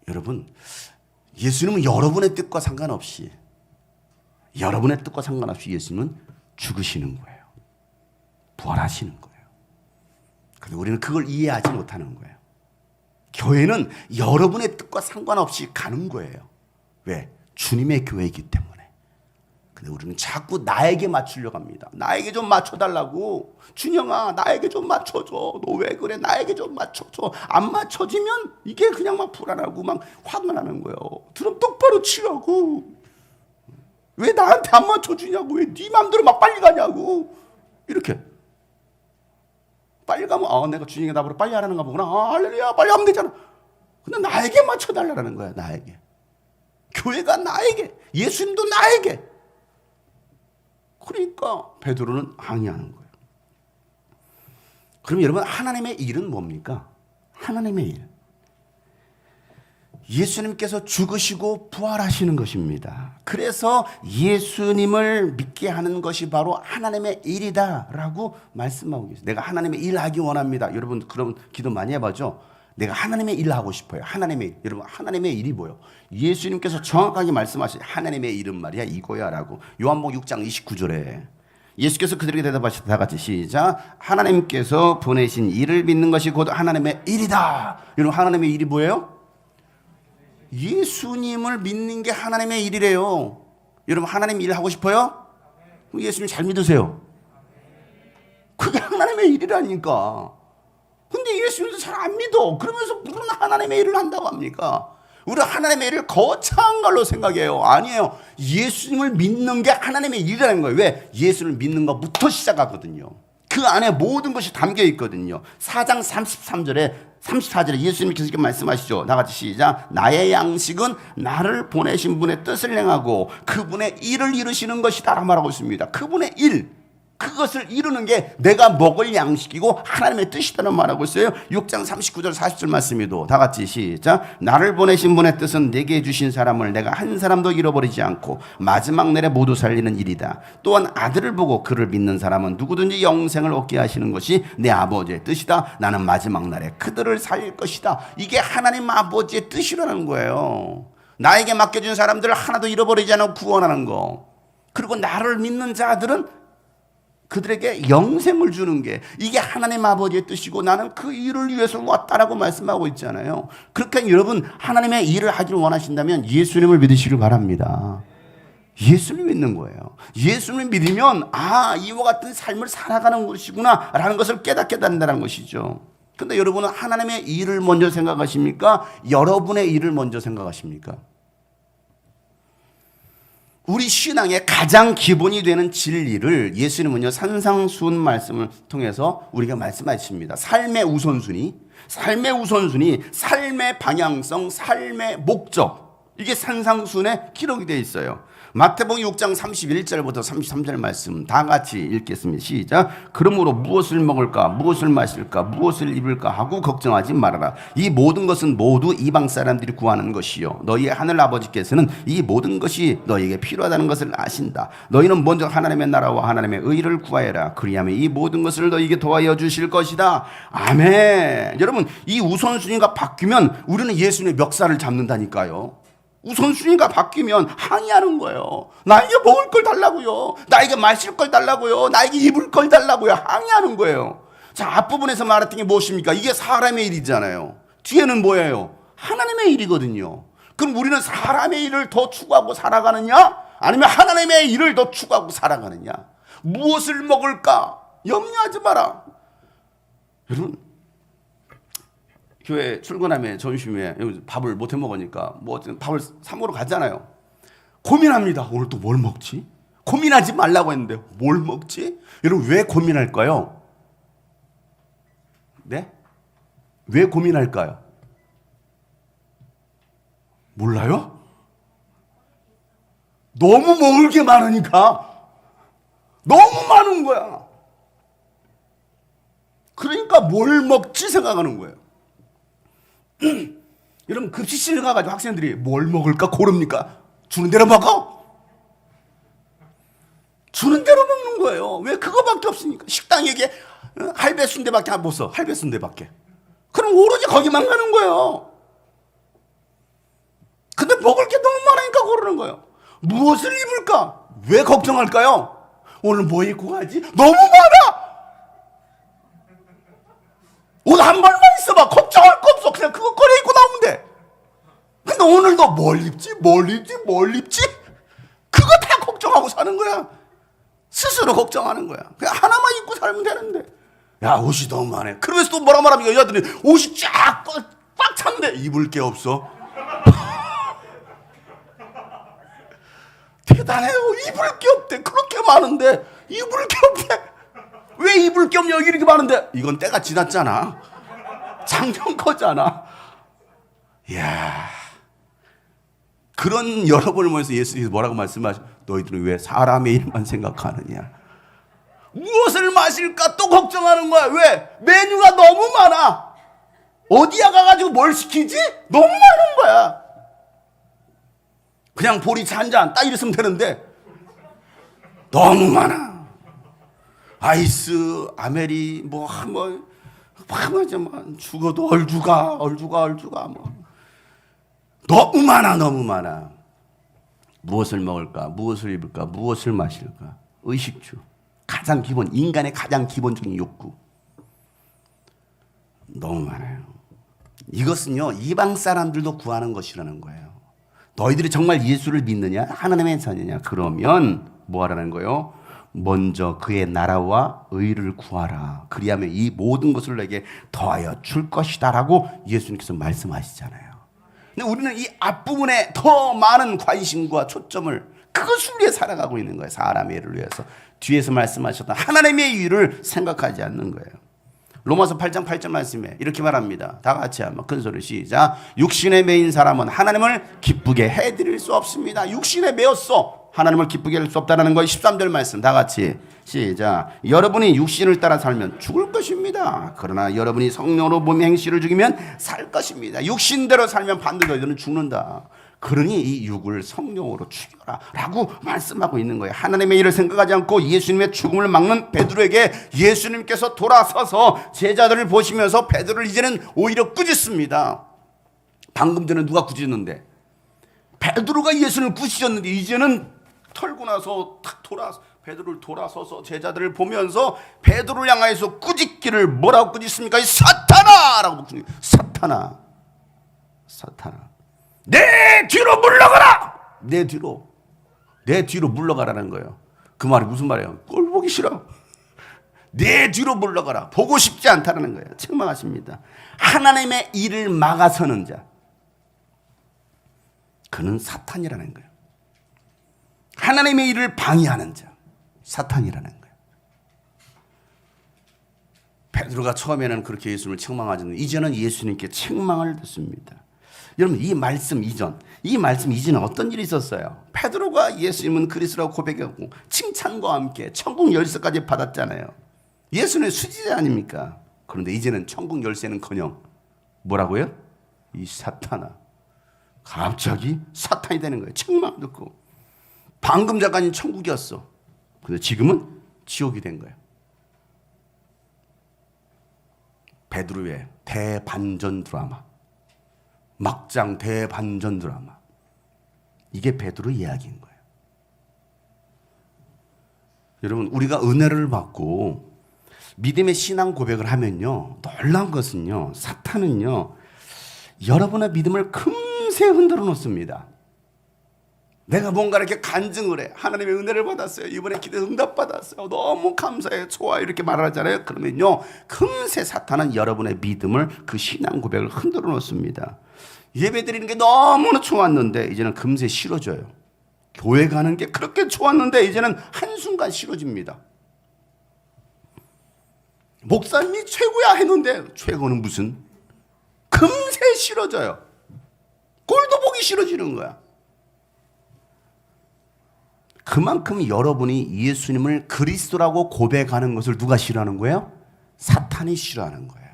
여러분, 예수님은 여러분의 뜻과 상관없이 예수님은 죽으시는 거예요. 부활하시는 거예요. 그런데 우리는 그걸 이해하지 못하는 거예요. 교회는 여러분의 뜻과 상관없이 가는 거예요. 왜? 주님의 교회이기 때문에. 근데 우리는 자꾸 나에게 맞추려고 합니다. 나에게 좀 맞춰달라고. 준영아, 나에게 좀 맞춰줘. 너 왜 그래? 나에게 좀 맞춰줘. 안 맞춰지면 이게 그냥 막 불안하고 막 화가 나는 거예요. 드럼 똑바로 치라고. 왜 나한테 안 맞춰주냐고. 왜 네 맘대로 막 빨리 가냐고. 이렇게. 빨리 가면 내가 준영이 나보다 빨리 하라는가 보구나. 할렐루야, 빨리 하면 되잖아. 근데 나에게 맞춰달라는 거야. 나에게. 교회가 나에게. 예수님도 나에게. 그러니까 베드로는 항의하는 거예요. 그럼 여러분, 하나님의 일은 뭡니까? 하나님의 일. 예수님께서 죽으시고 부활하시는 것입니다. 그래서 예수님을 믿게 하는 것이 바로 하나님의 일이다라고 말씀하고 계세요. 내가 하나님의 일 하기 원합니다. 여러분, 그럼 기도 많이 해봐죠. 내가 하나님의 일을 하고 싶어요. 하나님의 일. 여러분, 하나님의 일이 뭐예요? 예수님께서 정확하게 말씀하신 하나님의 일은 말이야 이거야 라고. 요한복음 6장 29절에 예수께서 그들에게 대답하시다. 다 같이 시작. 하나님께서 보내신 일을 믿는 것이 곧 하나님의 일이다. 여러분, 하나님의 일이 뭐예요? 예수님을 믿는 게 하나님의 일이래요. 여러분, 하나님 일 하고 싶어요? 예수님 잘 믿으세요. 그게 하나님의 일이라니까. 근데 예수님도 잘 안 믿어. 그러면서 무슨 하나님의 일을 한다고 합니까? 우리가 하나님의 일을 거창한 걸로 생각해요. 아니에요. 예수님을 믿는 게 하나님의 일이라는 거예요. 왜? 예수를 믿는 것부터 시작하거든요. 그 안에 모든 것이 담겨 있거든요. 4장 33절에 34절에 예수님께서 이렇게 말씀하시죠. 다 같이 시작. 나의 양식은 나를 보내신 분의 뜻을 행하고 그분의 일을 이루시는 것이다 라고 말하고 있습니다. 그분의 일, 그것을 이루는 게 내가 먹을 양식이고 하나님의 뜻이다라고 말하고 있어요. 6장 39절 40절 말씀이도 다 같이 시작. 나를 보내신 분의 뜻은 내게 주신 사람을 내가 한 사람도 잃어버리지 않고 마지막 날에 모두 살리는 일이다. 또한 아들을 보고 그를 믿는 사람은 누구든지 영생을 얻게 하시는 것이 내 아버지의 뜻이다. 나는 마지막 날에 그들을 살릴 것이다. 이게 하나님 아버지의 뜻이라는 거예요. 나에게 맡겨준 사람들을 하나도 잃어버리지 않고 구원하는 거. 그리고 나를 믿는 자들은 그들에게 영생을 주는 게 이게 하나님 아버지의 뜻이고 나는 그 일을 위해서 왔다라고 말씀하고 있잖아요. 그러니까 여러분 하나님의 일을 하기를 원하신다면 예수님을 믿으시길 바랍니다. 예수님 믿는 거예요. 예수님 믿으면 이와 같은 삶을 살아가는 것이구나 라는 것을 깨닫게 된다는 것이죠. 근데 여러분은 하나님의 일을 먼저 생각하십니까? 여러분의 일을 먼저 생각하십니까? 우리 신앙의 가장 기본이 되는 진리를 예수님은요 산상수훈 말씀을 통해서 우리가 말씀하십니다. 삶의 우선순위, 삶의 방향성, 삶의 목적, 이게 산상수훈에 기록이 되어 있어요. 마태복음 6장 31절부터 33절 말씀 다 같이 읽겠습니다. 시작. 그러므로 무엇을 먹을까, 무엇을 마실까, 무엇을 입을까 하고 걱정하지 말아라. 이 모든 것은 모두 이방 사람들이 구하는 것이요 너희의 하늘 아버지께서는 이 모든 것이 너희에게 필요하다는 것을 아신다. 너희는 먼저 하나님의 나라와 하나님의 의를 구하여라. 그리하면 이 모든 것을 너희에게 도와여 주실 것이다. 아멘. 여러분 이 우선순위가 바뀌면 우리는 예수님의 멱살을 잡는다니까요. 우선순위가 바뀌면 항의하는 거예요. 나에게 먹을 걸 달라고요. 나에게 마실 걸 달라고요. 나에게 입을 걸 달라고요. 항의하는 거예요. 자, 앞부분에서 말했던 게 무엇입니까? 이게 사람의 일이잖아요. 뒤에는 뭐예요? 하나님의 일이거든요. 그럼 우리는 사람의 일을 더 추구하고 살아가느냐? 아니면 하나님의 일을 더 추구하고 살아가느냐? 무엇을 먹을까? 염려하지 마라. 여러분 교회 출근하면 점심에 밥을 못 해 먹으니까 밥을 사 먹으러 가잖아요. 고민합니다. 오늘 또 뭘 먹지? 고민하지 말라고 했는데 뭘 먹지? 여러분 왜 고민할까요? 네? 왜 고민할까요? 몰라요? 너무 먹을 게 많으니까 너무 많은 거야. 그러니까 뭘 먹지 생각하는 거예요. 여러분 급식실 가가지고 학생들이 뭘 먹을까 고릅니까? 주는 대로 먹어? 주는 대로 먹는 거예요. 왜? 그거밖에 없으니까. 식당에게 할배 순대밖에 못 써. 할배 순대밖에. 그럼 오로지 거기만 가는 거예요. 근데 먹을 게 너무 많으니까 고르는 거예요. 무엇을 입을까? 왜 걱정할까요? 오늘 뭐 입고 가지? 너무 많아. 옷 한 벌만 있어봐. 걱정할 거 없어. 그냥 그거 꺼내 입고 나오면 돼. 근데 오늘도 뭘 입지? 그거 다 걱정하고 사는 거야. 스스로 걱정하는 거야. 그냥 하나만 입고 살면 되는데. 야, 옷이 너무 많아. 그러면서 또 뭐라 말하면 여자들이 옷이 쫙 꽉 찼는데 입을 게 없어. 대단해요. 입을 게 없대. 그렇게 많은데 입을 게 없대. 왜 입을 게 없냐? 이렇게 많은데 이건 때가 지났잖아. 작년 거잖아. 이야, 그런 여러분을 모여서 예수님이 뭐라고 말씀하셔? 너희들은 왜 사람의 일만 생각하느냐? 무엇을 마실까 또 걱정하는 거야. 왜? 메뉴가 너무 많아. 어디야 가가지고 뭘 시키지? 너무 많은 거야. 그냥 보리차 한 잔 딱 이랬으면 되는데 너무 많아. 아이스, 아메리, 죽어도 얼주가, 너무 많아. 무엇을 먹을까, 무엇을 입을까, 무엇을 마실까, 의식주. 가장 기본, 인간의 가장 기본적인 욕구. 너무 많아요. 이것은요, 이방 사람들도 구하는 것이라는 거예요. 너희들이 정말 예수를 믿느냐, 하나님의 자녀냐, 그러면 뭐 하라는 거예요? 먼저 그의 나라와 의를 구하라. 그리하면 이 모든 것을 내게 더하여 줄 것이다 라고 예수님께서 말씀하시잖아요. 근데 우리는 이 앞부분에 더 많은 관심과 초점을 그것을 위해 살아가고 있는 거예요. 사람의 일을 위해서. 뒤에서 말씀하셨던 하나님의 일을 생각하지 않는 거예요. 로마서 8장 8절 말씀에 이렇게 말합니다. 다 같이 한번 큰 소리 시작. 육신에 매인 사람은 하나님을 기쁘게 해드릴 수 없습니다. 육신에 매였어. 하나님을 기쁘게 할 수 없다는 거예요. 13절 말씀 다 같이 시작. 여러분이 육신을 따라 살면 죽을 것입니다. 그러나 여러분이 성령으로 몸의 행실을 죽이면 살 것입니다. 육신대로 살면 반드시 너희들은 죽는다. 그러니 이 육을 성령으로 죽여라 라고 말씀하고 있는 거예요. 하나님의 일을 생각하지 않고 예수님의 죽음을 막는 베드로에게 예수님께서 돌아서서 제자들을 보시면서 베드로를 이제는 오히려 꾸짖습니다. 방금 전에 누가 꾸짖는데? 베드로가 예수님을 꾸짖었는데 이제는 털고 나서 탁 베드로를 돌아서서 제자들을 보면서 베드로를 향하여서 꾸짖기를 뭐라고 꾸짖습니까? 사탄아! 라고 사탄아 내 뒤로 물러가라! 내 뒤로 물러가라는 거예요. 그 말이 무슨 말이에요? 꼴 보기 싫어. 내 뒤로 물러가라. 보고 싶지 않다는 거예요. 책망하십니다. 하나님의 일을 막아서는 자, 그는 사탄이라는 거예요. 하나님의 일을 방해하는 자, 사탄이라는 거예요. 베드로가 처음에는 그렇게 예수님을 책망하지만 이제는 예수님께 책망을 듣습니다. 여러분 이 말씀 이전에 어떤 일이 있었어요? 베드로가 예수님은 그리스도라고 고백하고 칭찬과 함께 천국 열쇠까지 받았잖아요. 예수님의 수지자 아닙니까? 그런데 이제는 천국 열쇠는커녕 뭐라고요? 이 사탄아. 갑자기 사탄이 되는 거예요. 책망 듣고. 방금 전까지는 천국이었어. 근데 지금은 지옥이 된 거예요. 베드로의 대반전 드라마. 막장 대반전 드라마. 이게 베드로 이야기인 거예요. 여러분 우리가 은혜를 받고 믿음의 신앙 고백을 하면요, 놀라운 것은요, 사탄은요 여러분의 믿음을 금세 흔들어 놓습니다. 내가 뭔가 이렇게 간증을 해. 하나님의 은혜를 받았어요. 이번에 기도 응답 받았어요. 너무 감사해요. 좋아. 이렇게 말하잖아요. 그러면요 금세 사탄은 여러분의 믿음을, 그 신앙 고백을 흔들어 놓습니다. 예배 드리는 게 너무나 좋았는데 이제는 금세 싫어져요. 교회 가는 게 그렇게 좋았는데 이제는 한순간 싫어집니다. 목사님이 최고야 했는데 최고는 무슨? 금세 싫어져요. 꼴도 보기 싫어지는 거야. 그만큼 여러분이 예수님을 그리스도라고 고백하는 것을 누가 싫어하는 거예요? 사탄이 싫어하는 거예요.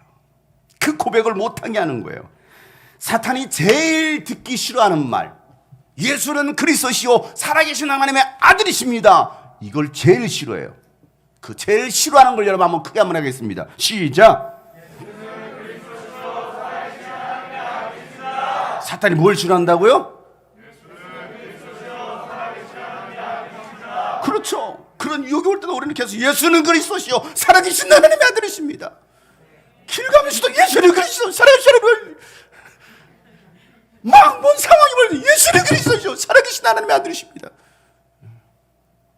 그 고백을 못하게 하는 거예요. 사탄이 제일 듣기 싫어하는 말, 예수는 그리스도시요 살아계신 하나님의 아들이십니다. 이걸 제일 싫어해요. 그 제일 싫어하는 걸 여러분 한번 크게 한번 하겠습니다. 시작. 사탄이 뭘 싫어한다고요? 그렇죠. 그런 유혹이 올 때도 우리는 계속 예수는 그리스도시요 살아계신 하나님의 아들이십니다. 길 가면서도 예수는 그리스도 살아계신 하나님의, 막 뭔 상황이 벌어도 예수는 그리스도시요 살아계신 하나님의 아들이십니다.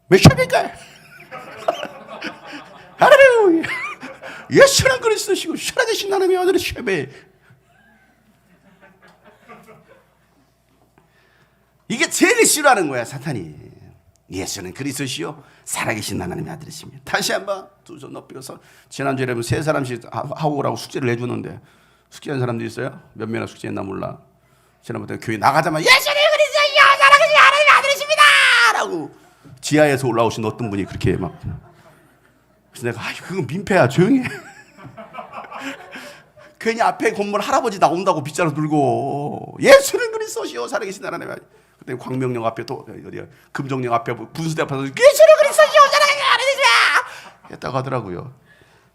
메시아니까 할렐루야. 예수는 그리스도시고 살아계신 하나님의 아들이시며. 이게 제일 싫어하는 거야 사탄이. 예수는 그리스도시요 살아계신 하나님의 아들이십니다. 다시 한번 두 손 높이고서. 지난주에 여러분 세 사람씩 하고 오라고 숙제를 해주는데 숙제한 사람도 있어요? 몇 명이나 숙제했나 몰라. 지난번에 교회 나가자마자 예수는 그리스도시요 살아계신 하나님의 아들이십니다 라고 지하에서 올라오신 어떤 분이 그렇게 막. 그래서 내가 그건 민폐야 조용히 해. 괜히 앞에 건물 할아버지 나온다고 빗자루 들고 예수는 그리스도시요 살아계신 하나님의 아들. 그때 광명역 앞에 또 어디야 금정역 앞에 분수대 앞에서 예수는 그리스도시요 살아계신 하나님의 아들 했다고 하더라고요.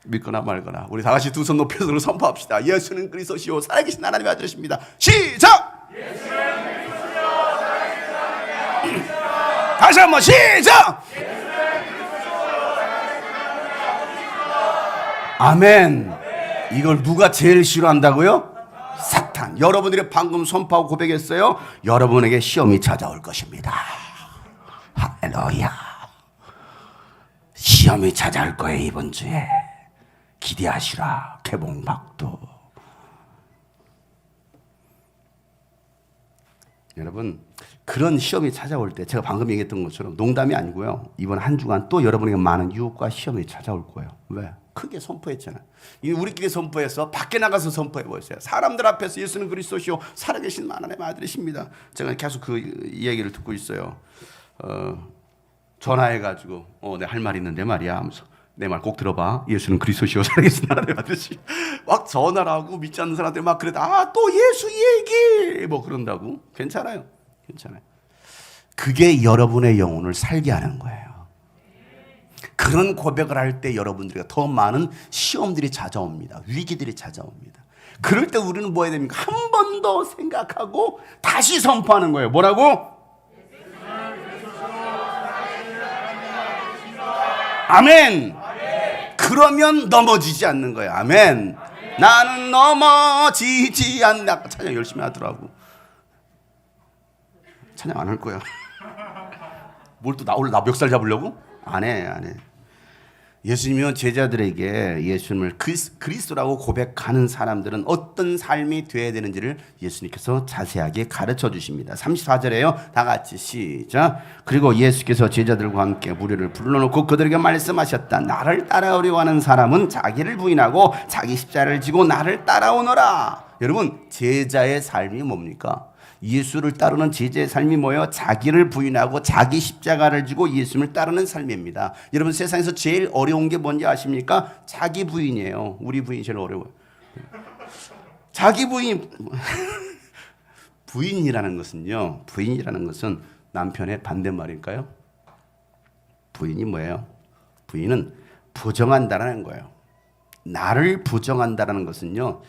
믿거나 말거나 우리 다 같이 두 손 높여서 선포합시다. 예수는 그리스도시요 살아계신 하나님의 아들이십니다. 시작. 예수는 그리스도시요 살아계신 하나님의 아들이십니다. 다시 한번 시작. 아멘. 이걸 누가 제일 싫어한다고요? 사탄. 여러분들이 방금 선포하고 고백했어요. 여러분에게 시험이 찾아올 것입니다. 할렐루야. 시험이 찾아올 거예요. 이번 주에 기대하시라. 개봉박도. 여러분 그런 시험이 찾아올 때 제가 방금 얘기했던 것처럼 농담이 아니고요. 이번 한 주간 또 여러분에게 많은 유혹과 시험이 찾아올 거예요. 왜? 크게 선포했잖아요. 우리끼리 선포해서 밖에 나가서 선포해 보세요. 사람들 앞에서 예수는 그리스도시요 살아계신 하나님의 아들이십니다. 제가 계속 그 얘기를 듣고 있어요. 전화해가지고 내가 할 말이 있는데 말이야 하면서 내 말 꼭 들어봐. 예수는 그리스도시요 살아계신 하나님의 아들이시. 막 전화를 하고 믿지 않는 사람들 막 그래도 또 예수 얘기 뭐 그런다고. 괜찮아요. 그게 여러분의 영혼을 살게 하는 거예요. 그런 고백을 할 때 여러분들에게 더 많은 시험들이 찾아옵니다. 위기들이 찾아옵니다. 그럴 때 우리는 뭐 해야 됩니까? 한 번 더 생각하고 다시 선포하는 거예요. 뭐라고? 아멘. 그러면 넘어지지 않는 거예요. 아멘. 나는 넘어지지 않는다. 아까 찬양 열심히 하더라고. 찬양 안 할 거야. 뭘 또 오늘 나 멱살 잡으려고? 안 해. 예수님은 제자들에게 예수님을 그리스도라고 고백하는 사람들은 어떤 삶이 되어야 되는지를 예수님께서 자세하게 가르쳐 주십니다. 34절에요. 다 같이 시작. 그리고 예수께서 제자들과 함께 무리를 불러놓고 그들에게 말씀하셨다. 나를 따라오려고 하는 사람은 자기를 부인하고 자기 십자가를 지고 나를 따라오너라. 여러분, 제자의 삶이 뭡니까? 예수를 따르는 제자의 삶이 뭐예요? 자기를 부인하고 자기 십자가를 지고 예수님을 따르는 삶입니다. 여러분, 세상에서 제일 어려운 게 뭔지 아십니까? 자기 부인이에요. 우리 부인이 제일 어려워요. 자기 부인. 부인이라는 것은 남편의 반대말일까요? 부인이 뭐예요? 부인은 부정한다라는 거예요. 나를 부정한다라는 것은요,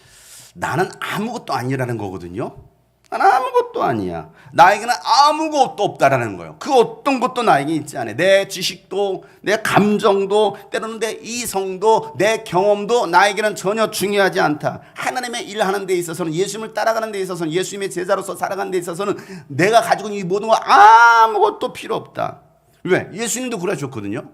나는 아무것도 아니라는 거거든요. 나는 아무것도 아니야. 나에게는 아무것도 없다라는 거예요. 그 어떤 것도 나에게 있지 않아. 내 지식도, 내 감정도, 때로는 내 이성도, 내 경험도 나에게는 전혀 중요하지 않다. 하나님의 일하는 데 있어서는, 예수님을 따라가는 데 있어서는, 예수님의 제자로서 살아가는 데 있어서는 내가 가지고 있는 이 모든 거 아무것도 필요 없다. 왜? 예수님도 그러셨거든요.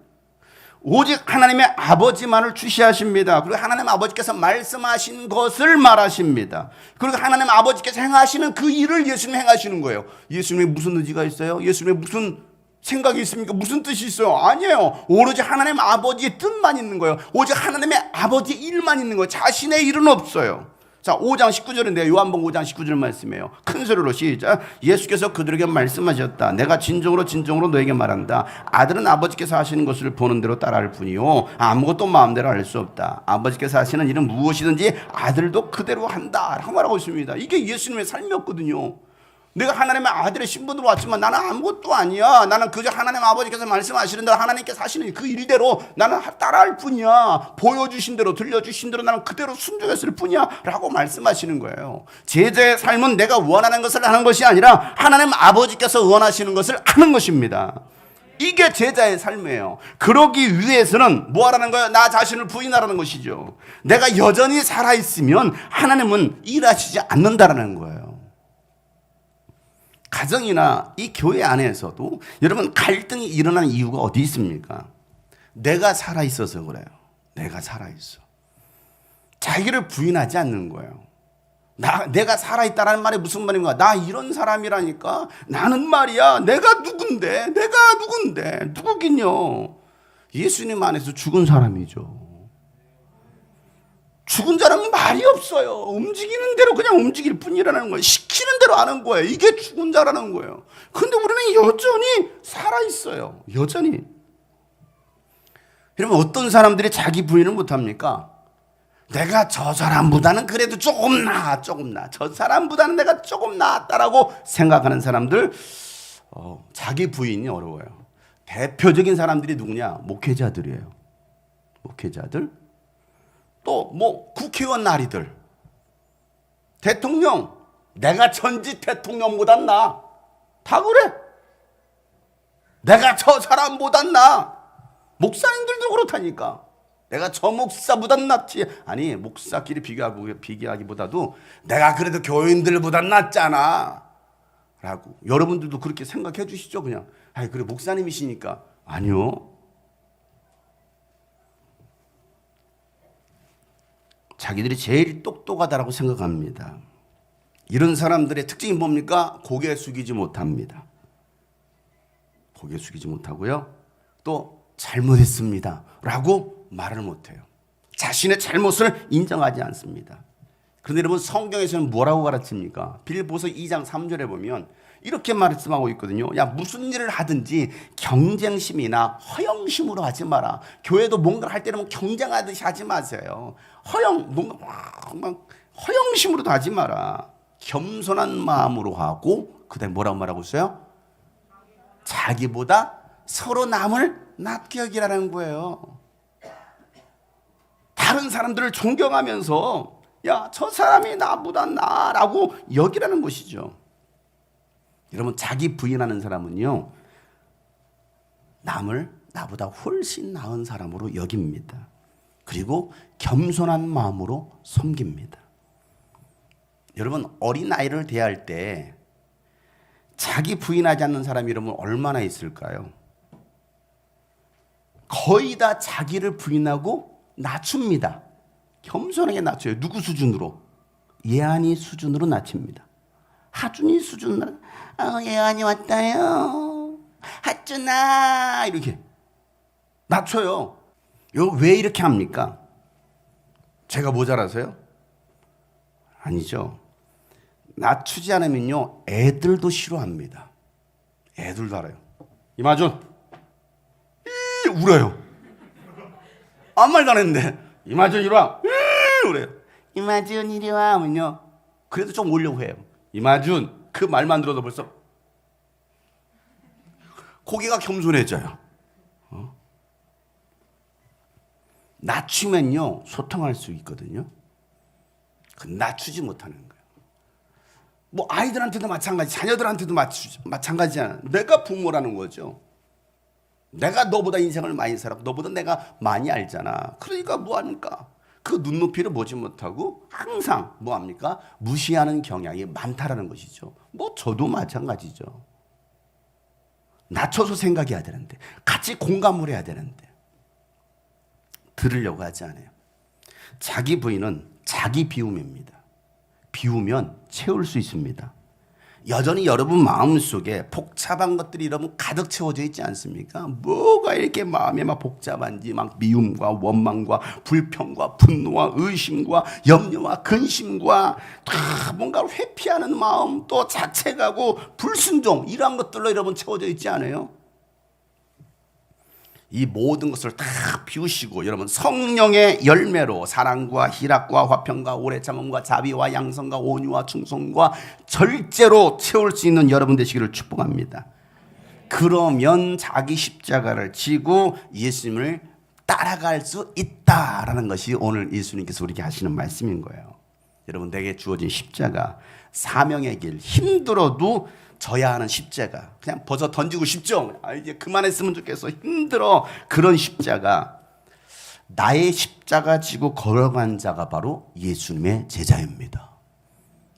오직 하나님의 아버지만을 주시하십니다. 그리고 하나님 아버지께서 말씀하신 것을 말하십니다. 그리고 하나님 아버지께서 행하시는 그 일을 예수님 행하시는 거예요. 예수님의 무슨 의지가 있어요? 예수님의 무슨 생각이 있습니까? 무슨 뜻이 있어요? 아니에요. 오로지 하나님 아버지의 뜻만 있는 거예요. 오직 하나님의 아버지의 일만 있는 거예요. 자신의 일은 없어요. 자, 5장 19절인데요. 요한복음 5장 19절 말씀이에요. 큰 소리로 시작. 예수께서 그들에게 말씀하셨다. 내가 진정으로 너에게 말한다. 아들은 아버지께서 하시는 것을 보는 대로 따라할 뿐이요, 아무것도 마음대로 할 수 없다. 아버지께서 하시는 일은 무엇이든지 아들도 그대로 한다 라고 말하고 있습니다. 이게 예수님의 삶이었거든요. 내가 하나님의 아들의 신분으로 왔지만 나는 아무것도 아니야. 나는 그저 하나님 아버지께서 말씀하시는 대로, 하나님께서 하시는 그 일대로 나는 따라할 뿐이야. 보여주신 대로, 들려주신 대로 나는 그대로 순종했을 뿐이야 라고 말씀하시는 거예요. 제자의 삶은 내가 원하는 것을 하는 것이 아니라 하나님 아버지께서 원하시는 것을 하는 것입니다. 이게 제자의 삶이에요. 그러기 위해서는 뭐 하라는 거예요? 나 자신을 부인하라는 것이죠. 내가 여전히 살아있으면 하나님은 일하시지 않는다라는 거예요. 가정이나 이 교회 안에서도 여러분, 갈등이 일어나는 이유가 어디 있습니까? 내가 살아있어서 그래요. 내가 살아있어. 자기를 부인하지 않는 거예요. 내가 살아있다라는 말이 무슨 말인가? 나 이런 사람이라니까. 나는 말이야, 내가 누군데? 누구긴요? 예수님 안에서 죽은 사람이죠. 죽은 자는 말이 없어요. 움직이는 대로 그냥 움직일 뿐이라는 거예요. 시키는 대로 하는 거예요. 이게 죽은 자라는 거예요. 근데 우리는 여전히 살아있어요. 여전히. 여러분, 어떤 사람들이 자기 부인을 못합니까? 내가 저 사람보다는 그래도 조금 나아. 저 사람보다는 내가 조금 낫다라고 생각하는 사람들, 자기 부인이 어려워요. 대표적인 사람들이 누구냐? 목회자들이에요. 목회자들. 또 뭐 국회의원 나리들, 대통령, 내가 전직 대통령보단 나아. 다 그래. 내가 저 사람보단 나아. 목사님들도 그렇다니까. 내가 저 목사보단 낫지. 아니, 목사끼리 비교하기보다도 내가 그래도 교인들보단 낫잖아 라고. 여러분들도 그렇게 생각해 주시죠. 그냥 그래, 목사님이시니까. 아니요. 자기들이 제일 똑똑하다라고 생각합니다. 이런 사람들의 특징이 뭡니까? 고개 숙이지 못합니다. 고개 숙이지 못하고요, 또 잘못했습니다 라고 말을 못해요. 자신의 잘못을 인정하지 않습니다. 그런데 여러분 성경에서는 뭐라고 가르칩니까? 빌립보서 2장 3절에 보면 이렇게 말씀하고 있거든요. 야, 무슨 일을 하든지 경쟁심이나 허영심으로 하지 마라. 교회도 뭔가를 할 때는 경쟁하듯이 하지 마세요. 뭔가 허영심으로도 하지 마라. 겸손한 마음으로 하고 그다음에 뭐라고 말하고 있어요? 자기보다 서로 남을 낮게 여기라는 거예요. 다른 사람들을 존경하면서 야, 저 사람이 나보다 나라고 여기라는 것이죠. 여러분 자기 부인하는 사람은요 남을 나보다 훨씬 나은 사람으로 여깁니다. 그리고 겸손한 마음으로 섬깁니다. 여러분 어린아이를 대할 때 자기 부인하지 않는 사람이 여러분 얼마나 있을까요? 거의 다 자기를 부인하고 낮춥니다. 겸손하게 낮춰요. 누구 수준으로? 예한이 수준으로 낮춥니다. 하준이 수준으로 예한이 왔다요. 하준아 이렇게 낮춰요. 이거 왜 이렇게 합니까? 제가 모자라서요? 아니죠. 낮추지 않으면요 애들도 싫어합니다. 애들도 알아요. 이마준 울어요. 아무 말도 안 했는데 이마준 이리 와 그래요. 이마준 이리 와 하면요 그래도 좀 오려고 해요. 이마준 그 말만 들어도 벌써 고개가 겸손해져요. 낮추면요 소통할 수 있거든요. 낮추지 못하는 거예요. 뭐 아이들한테도 마찬가지, 자녀들한테도 마찬가지야. 내가 부모라는 거죠. 내가 너보다 인생을 많이 살았고 너보다 내가 많이 알잖아. 그러니까 뭐합니까? 그 눈높이를 보지 못하고 항상 뭐합니까? 무시하는 경향이 많다라는 것이죠. 뭐 저도 마찬가지죠. 낮춰서 생각해야 되는데 같이 공감을 해야 되는데 들으려고 하지 않아요. 자기 부인은 자기 비움입니다. 비우면 채울 수 있습니다. 여전히 여러분 마음속에 복잡한 것들이 여러분 가득 채워져 있지 않습니까? 뭐가 이렇게 마음에 막 복잡한지 막 미움과 원망과 불평과 분노와 의심과 염려와 근심과 다 뭔가 회피하는 마음 또 자책하고 불순종 이러한 것들로 여러분 채워져 있지 않아요? 이 모든 것을 다 비우시고 여러분 성령의 열매로 사랑과 희락과 화평과 오래 참음과 자비와 양성과 온유와 충성과 절제로 채울 수 있는 여러분 되시기를 축복합니다. 그러면 자기 십자가를 지고 예수님을 따라갈 수 있다라는 것이 오늘 예수님께서 우리에게 하시는 말씀인 거예요. 여러분 내게 주어진 십자가 사명의 길 힘들어도 져야 하는 십자가 그냥 벗어 던지고 싶죠. 이제 그만했으면 좋겠어. 힘들어. 그런 십자가 나의 십자가 지고 걸어간 자가 바로 예수님의 제자입니다.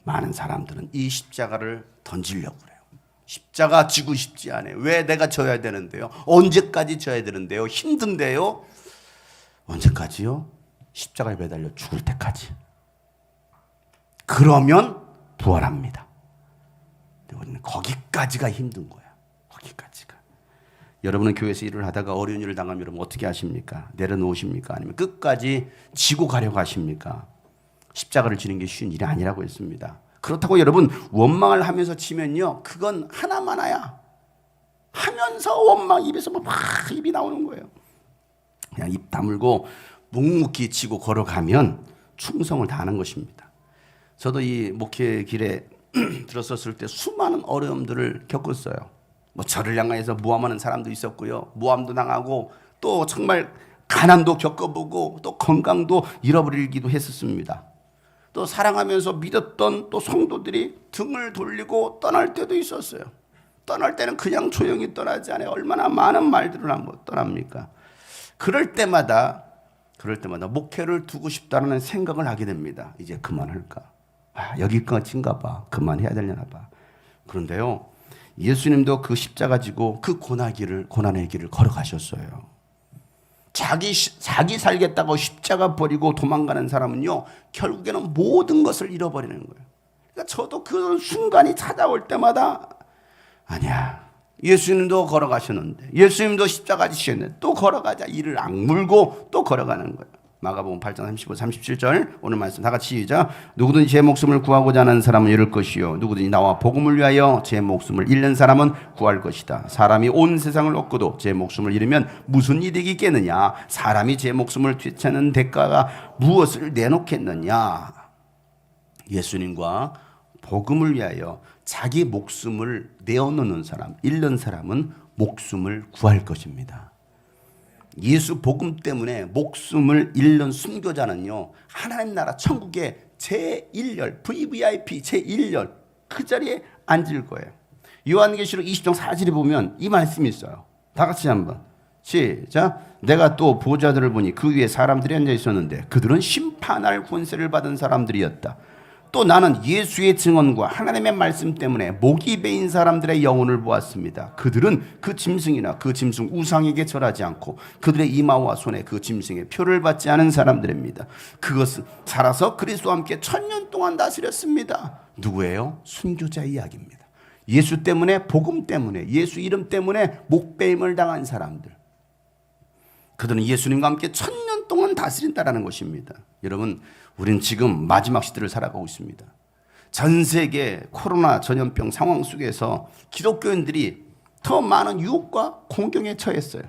많은 사람들은 이 십자가를 던지려고 그래요. 십자가 지고 싶지 않아요. 왜 내가 져야 되는데요? 언제까지 져야 되는데요? 힘든데요? 언제까지요? 십자가에 매달려 죽을 때까지. 그러면 부활합니다. 거기까지가 힘든 거야. 거기까지가. 여러분은 교회에서 일을 하다가 어려운 일을 당하면 여러분 어떻게 하십니까? 내려놓으십니까? 아니면 끝까지 지고 가려고 하십니까? 십자가를 지는 게 쉬운 일이 아니라고 했습니다. 그렇다고 여러분 원망을 하면서 치면요 그건 하나만아야. 하면서 원망 입에서 막 입이 나오는 거예요. 그냥 입 다물고 묵묵히 지고 걸어가면 충성을 다하는 것입니다. 저도 이 목회 길에 들었었을 때 수많은 어려움들을 겪었어요. 뭐 저를 향해서 모함하는 사람도 있었고요. 모함도 당하고 또 정말 가난도 겪어보고 또 건강도 잃어버리기도 했었습니다. 또 사랑하면서 믿었던 또 성도들이 등을 돌리고 떠날 때도 있었어요. 떠날 때는 그냥 조용히 떠나지 않아요. 얼마나 많은 말들을 한번 떠납니까? 그럴 때마다 목회를 두고 싶다는 생각을 하게 됩니다. 이제 그만할까? 여기까지인가 봐. 그만해야 되려나 봐. 그런데요, 예수님도 그 십자가 지고 그 고난의 길을 걸어가셨어요. 자기 살겠다고 십자가 버리고 도망가는 사람은요, 결국에는 모든 것을 잃어버리는 거예요. 그러니까 저도 그 순간이 찾아올 때마다 아니야. 예수님도 걸어가셨는데, 예수님도 십자가 지셨는데 또 걸어가자. 이를 악물고 또 걸어가는 거예요. 마가복음 8장 35, 37절 오늘 말씀 다 같이 시작. 누구든지 제 목숨을 구하고자 하는 사람은 잃을 것이요 누구든지 나와 복음을 위하여 제 목숨을 잃는 사람은 구할 것이다. 사람이 온 세상을 얻고도 제 목숨을 잃으면 무슨 이득이 있겠느냐. 사람이 제 목숨을 되찾는 대가가 무엇을 내놓겠느냐. 예수님과 복음을 위하여 자기 목숨을 내어놓는 사람, 잃는 사람은 목숨을 구할 것입니다. 예수 복음 때문에 목숨을 잃는 순교자는요, 하나님 나라 천국의 제1열, VVIP 제1열 그 자리에 앉을 거예요. 요한계시록 20장 4절에 보면 이 말씀이 있어요. 다 같이 한번 시작. 내가 또 보좌들을 보니 그 위에 사람들이 앉아 있었는데 그들은 심판할 권세를 받은 사람들이었다. 또 나는 예수의 증언과 하나님의 말씀 때문에 목이 베인 사람들의 영혼을 보았습니다. 그들은 그 짐승이나 그 짐승 우상에게 절하지 않고 그들의 이마와 손에 그 짐승의 표를 받지 않은 사람들입니다. 그것은 살아서 그리스도와 함께 1000년 동안 다스렸습니다. 누구예요? 순교자 이야기입니다. 예수 때문에, 복음 때문에, 예수 이름 때문에 목베임을 당한 사람들. 그들은 예수님과 함께 1000년 동안 다스린다라는 것입니다. 여러분, 우리는 지금 마지막 시대를 살아가고 있습니다. 전 세계 코로나 전염병 상황 속에서 기독교인들이 더 많은 유혹과 공경에 처했어요.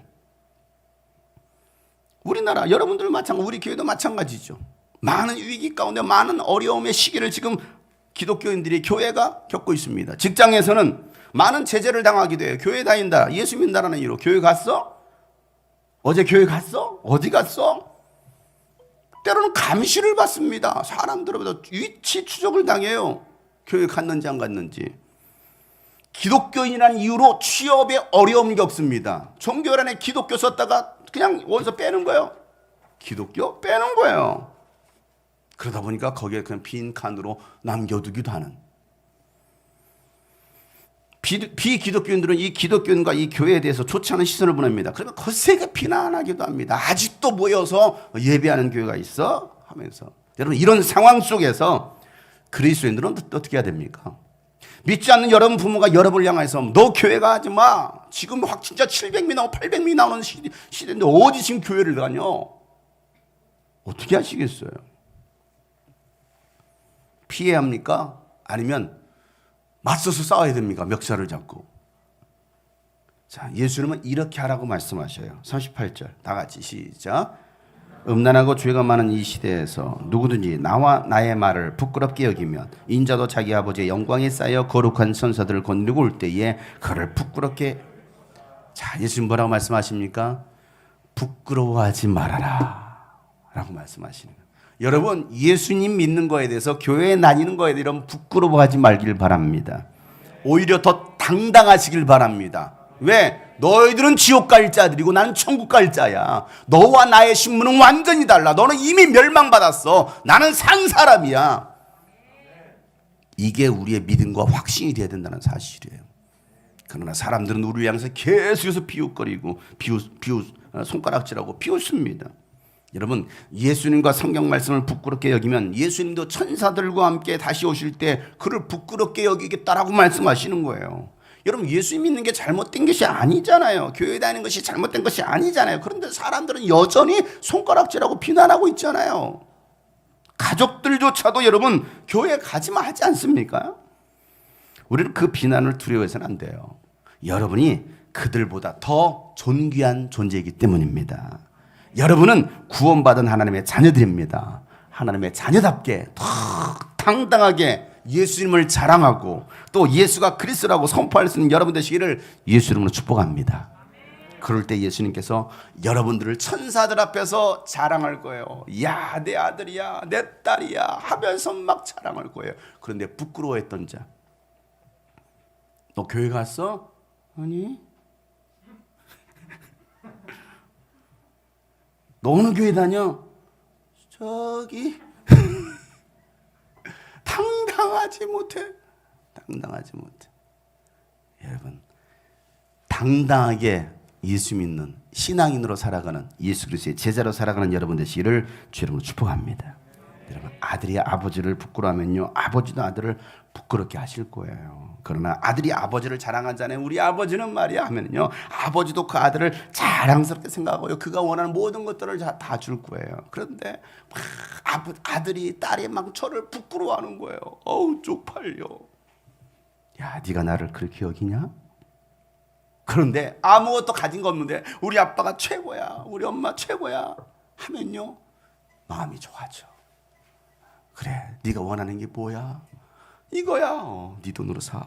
우리나라 여러분들 마찬가지, 우리 교회도 마찬가지죠. 많은 위기 가운데 많은 어려움의 시기를 지금 기독교인들이 교회가 겪고 있습니다. 직장에서는 많은 제재를 당하기도 해요. 교회 다닌다, 예수 믿는다라는 이유로. 교회 갔어? 어제 교회 갔어? 어디 갔어? 때로는 감시를 받습니다. 사람들로부터 위치 추적을 당해요. 교회 갔는지 안 갔는지. 기독교인이라는 이유로 취업에 어려움이 없습니다. 종교를 안에 기독교 썼다가 그냥 원서 빼는 거예요. 기독교 빼는 거예요. 그러다 보니까 거기에 그냥 빈 칸으로 남겨두기도 하는. 비기독교인들은 이 기독교인과 이 교회에 대해서 좋지 않은 시선을 보냅니다. 그러면 거세게 비난하기도 합니다. 아직도 모여서 예배하는 교회가 있어? 하면서. 여러분, 이런 상황 속에서 그리스도인들은 어떻게 해야 됩니까? 믿지 않는 여러분 부모가 여러분을 향해서 너 교회 가지 마. 지금 확 진짜 700명 나오고 800명 나오는 시대인데 어디 지금 교회를 가냐? 어떻게 하시겠어요? 피해야 합니까? 아니면 맞서서 싸워야 됩니까? 멱살을 잡고. 자, 예수님은 이렇게 하라고 말씀하셔요. 38절 다 같이 시작. 음란하고 죄가 많은 이 시대에서 누구든지 나와 나의 말을 부끄럽게 여기면 인자도 자기 아버지의 영광에 쌓여 거룩한 선사들을 건드리고 올 때에 그를 부끄럽게. 자, 예수님 뭐라고 말씀하십니까? 부끄러워하지 말아라 라고 말씀하시는 거예요. 여러분, 예수님 믿는 거에 대해서, 교회에 다니는 거에 대해서 부끄러워하지 말길 바랍니다. 오히려 더 당당하시길 바랍니다. 왜? 너희들은 지옥 갈 자들이고 나는 천국 갈 자야. 너와 나의 신분은 완전히 달라. 너는 이미 멸망받았어. 나는 산 사람이야. 이게 우리의 믿음과 확신이 되어야 된다는 사실이에요. 그러나 사람들은 우리를 향해서 계속해서 비웃거리고 손가락질하고 비웃습니다. 여러분, 예수님과 성경 말씀을 부끄럽게 여기면 예수님도 천사들과 함께 다시 오실 때 그를 부끄럽게 여기겠다라고 말씀하시는 거예요. 여러분, 예수 믿는 게 잘못된 것이 아니잖아요. 교회 다니는 것이 잘못된 것이 아니잖아요. 그런데 사람들은 여전히 손가락질하고 비난하고 있잖아요. 가족들조차도 여러분 교회 가지마 하지 않습니까? 우리는 그 비난을 두려워해서는 안 돼요. 여러분이 그들보다 더 존귀한 존재이기 때문입니다. 여러분은 구원받은 하나님의 자녀들입니다. 하나님의 자녀답게 더 당당하게 예수님을 자랑하고 또 예수가 그리스도라고 선포할 수 있는 여러분 되시기를 예수 이름으로 축복합니다. 그럴 때 예수님께서 여러분들을 천사들 앞에서 자랑할 거예요. 야, 내 아들이야, 내 딸이야 하면서 막 자랑할 거예요. 그런데 부끄러워했던 자, 너 교회 갔어? 아니. 너 어느 교회 다녀? 저기. 당당하지 못해. 여러분, 당당하게 예수 믿는 신앙인으로 살아가는, 예수 그리스도의 제자로 살아가는 여러분 되시기를 주님으로 축복합니다. 여러분, 아들이 아버지를 부끄러워하면요, 아버지도 아들을 부끄럽게 하실 거예요. 그러나 아들이 아버지를 자랑하잖아요. 우리 아버지는 말이야 하면요, 아버지도 그 아들을 자랑스럽게 생각하고요, 그가 원하는 모든 것들을 다 줄 거예요. 그런데 막 아들이 딸이 막 저를 부끄러워하는 거예요. 어우 쪽팔려. 야, 네가 나를 그렇게 여기냐? 그런데 아무것도 가진 거 없는데 우리 아빠가 최고야, 우리 엄마 최고야 하면요, 마음이 좋아져. 그래, 네가 원하는 게 뭐야? 이거야. 네 돈으로 사.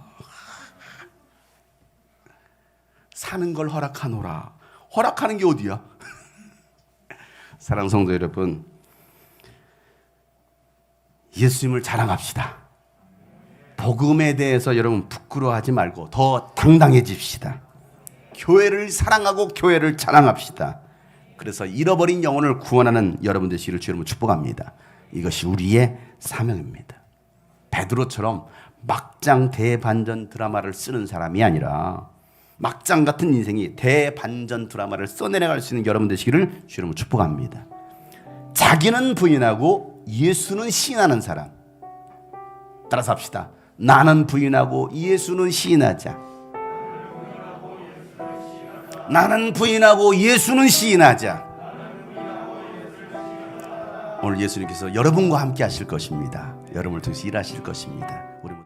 사는 걸 허락하노라. 허락하는 게 어디야? 사랑하는 성도 여러분, 예수님을 자랑합시다. 복음에 대해서 여러분 부끄러워하지 말고 더 당당해집시다. 교회를 사랑하고 교회를 자랑합시다. 그래서 잃어버린 영혼을 구원하는 여러분 되시기를 주님으로 축복합니다. 이것이 우리의 사명입니다. 베드로처럼 막장 대반전 드라마를 쓰는 사람이 아니라 막장 같은 인생이 대반전 드라마를 써내려갈 수 있는 여러분 되시기를 주님으로 축복합니다. 자기는 부인하고 예수는 시인하는 사람. 따라서 합시다. 나는 부인하고 예수는 시인하자. 나는 부인하고 예수는 시인하자. 오늘 예수님께서 여러분과 함께 하실 것입니다. 여러분을 통해서 일하실 것입니다. 우리